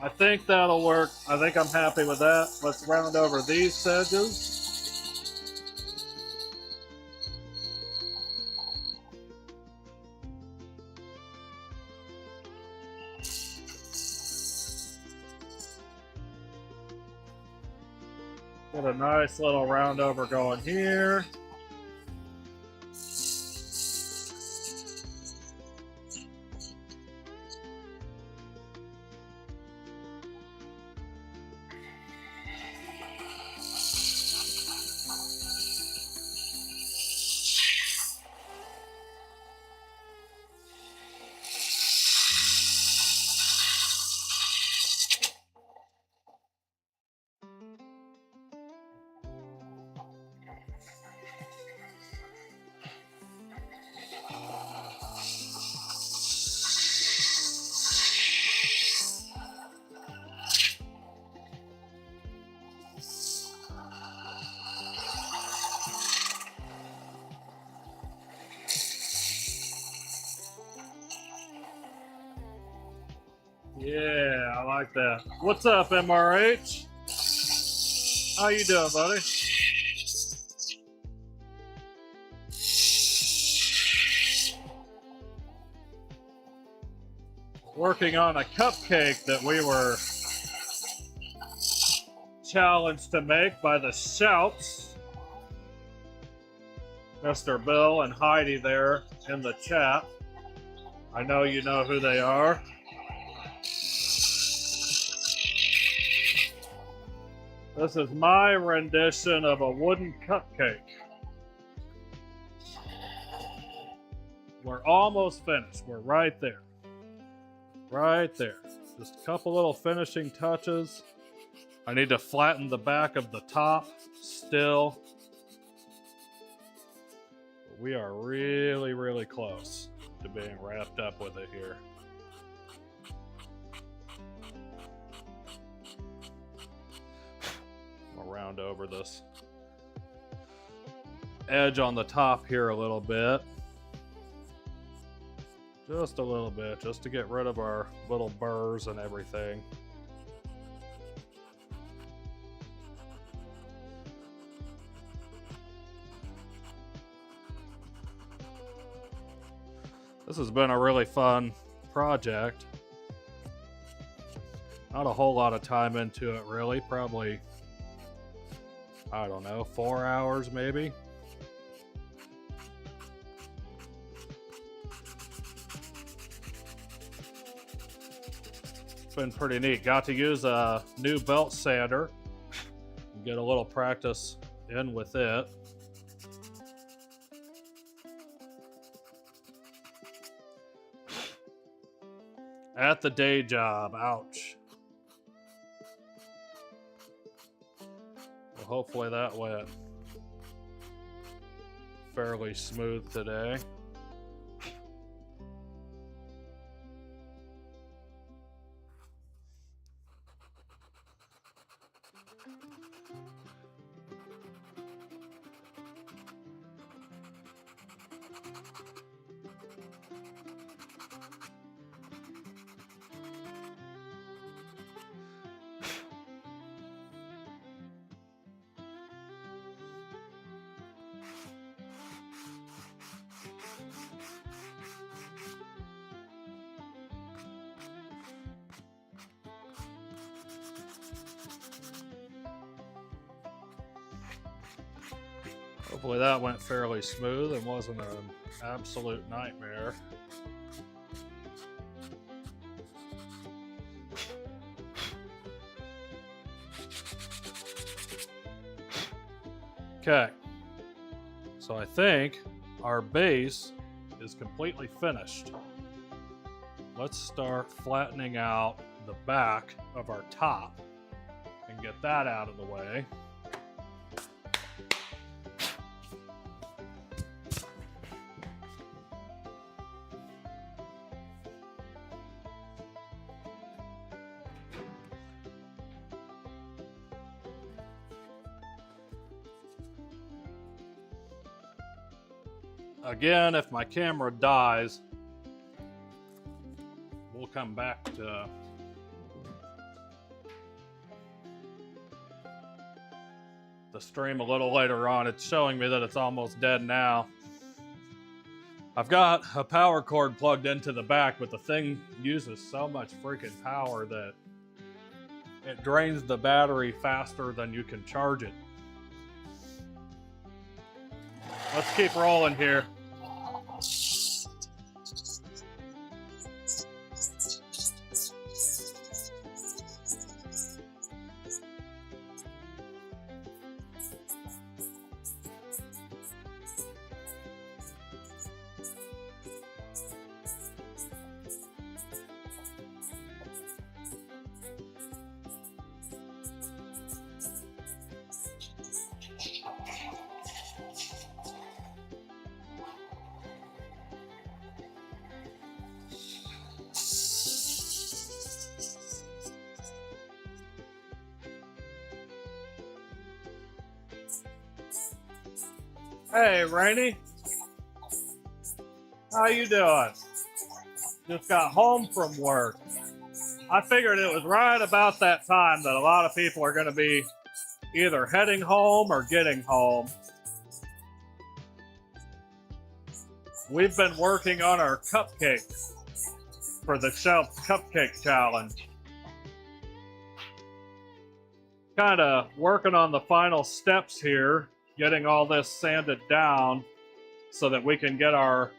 Speaker 1: I think that'll work. I think I'm happy with that. Let's round over these edges. Get a nice little round over going here. Yeah, I like that. What's up, MRH? How you doing, buddy? Working on a cupcake that we were challenged to make by the Shouts. Mr. Bill and Heidi there in the chat. I know you know who they are. This is my rendition of a wooden cupcake. We're almost finished. We're right there. Right there. Just a couple little finishing touches. I need to flatten the back of the top still. We are really, really close to being wrapped up with it here. I'll round over this edge on the top here a little bit. Just a little bit, just to get rid of our little burrs and everything. This has been a really fun project. Not a whole lot of time into it, really. Probably, I don't know, 4 hours maybe. It's been pretty neat. Got to use a new belt sander and get a little practice in with it. At the day job, ouch. Well, hopefully that went fairly smooth today. Hopefully that went fairly smooth and wasn't an absolute nightmare. Okay, so I think our base is completely finished. Let's start flattening out the back of our top and get that out of the way. again, if my camera dies, we'll come back to the stream a little later on. It's showing me that it's almost dead now. I've got a power cord plugged into the back, but the thing uses so much freaking power that it drains the battery faster than you can charge it. Let's keep rolling here. Hey, Rainey. How you doing? Just got home from work. I figured it was right about that time that a lot of people are going to be either heading home or getting home. We've been working on our cupcakes for the Shelf Cupcake Challenge. Kind of working on the final steps here, getting all this sanded down so that we can get our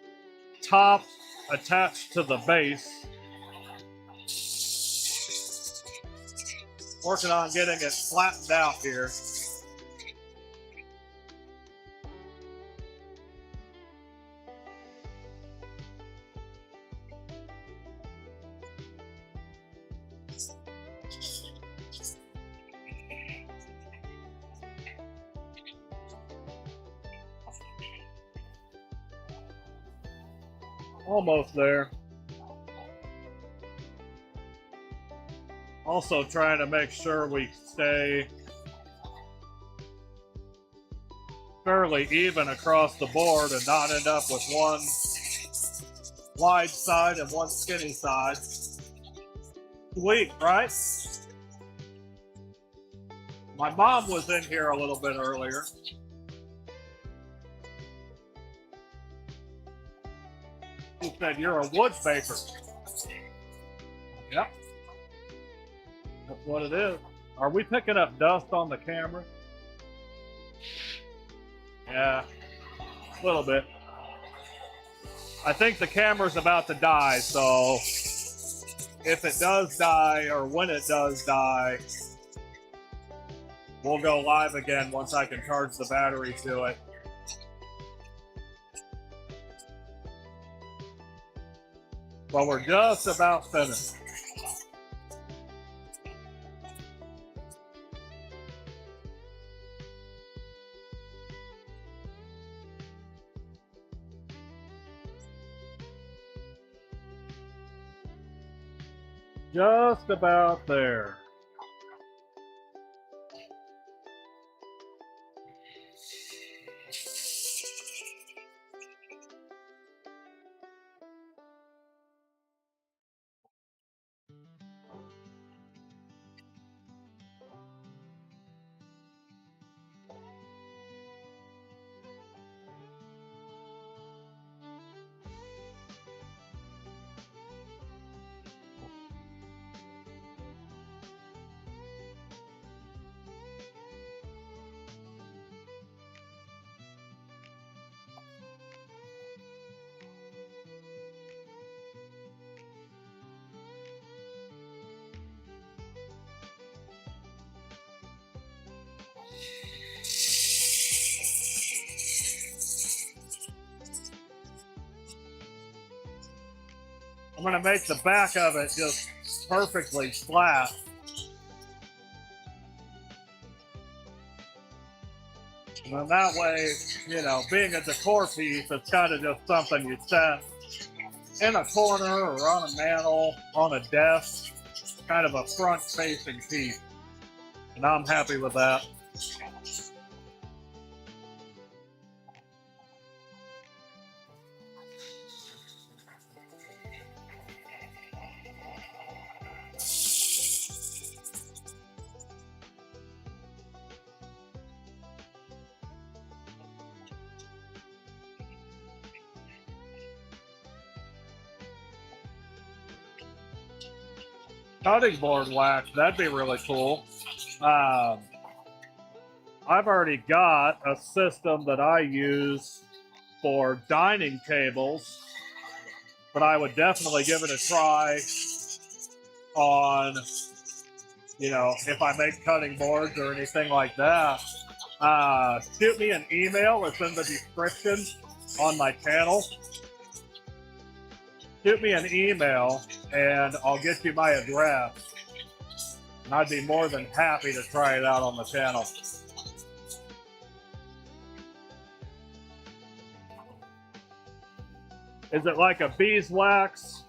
Speaker 1: top attached to the base. Working on getting it flattened out here. Almost there. Also trying to make sure we stay fairly even across the board and not end up with one wide side and one skinny side. Sweet, right? My mom was in here a little bit earlier. She said, "You're a wood baker." Yep. That's what it is. Are we picking up dust on the camera? Yeah, a little bit. I think the camera's about to die, so if it does die, or when it does die, we'll go live again once I can charge the battery to it. Well, we're just about finished. Just about there. I'm going to make the back of it just perfectly flat. And then that way, you know, being a decor piece, it's kind of just something you set in a corner or on a mantle, on a desk, kind of a front-facing piece. And I'm happy with that. cutting board wax. That'd be really cool. I've already got a system that I use for dining tables, but I would definitely give it a try on, you know, if I make cutting boards or anything like that. Shoot me an email. It's in the description on my channel. Shoot me an email and I'll get you my address. And I'd be more than happy to try it out on the channel. Is it like a beeswax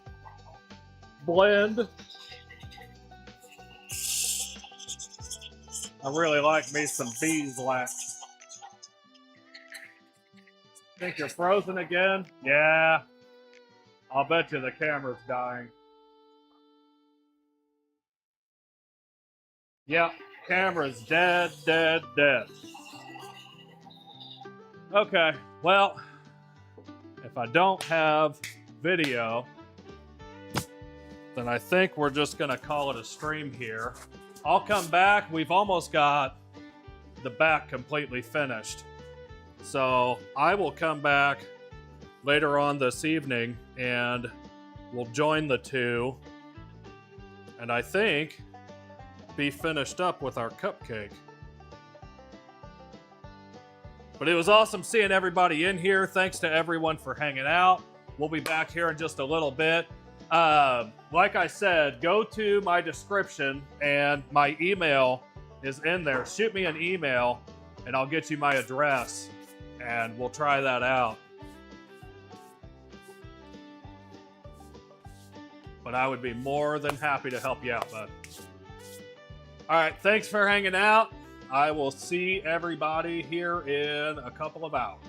Speaker 1: blend? I really like me some beeswax. Think you're frozen again? Yeah. I'll bet you the camera's dying. Yep, camera's dead, dead, dead. Okay, well, if I don't have video, then I think we're just gonna call it a stream here. I'll come back. We've almost got the back completely finished. So I will come back later on this evening and we'll join the two and I think be finished up with our cupcake. But it was awesome seeing everybody in here. Thanks to everyone for hanging out. We'll be back here in just a little bit. Like I said, go to my description and my email is in there. Shoot me an email and I'll get you my address and we'll try that out. But I would be more than happy to help you out, bud. All right, thanks for hanging out. I will see everybody here in a couple of hours.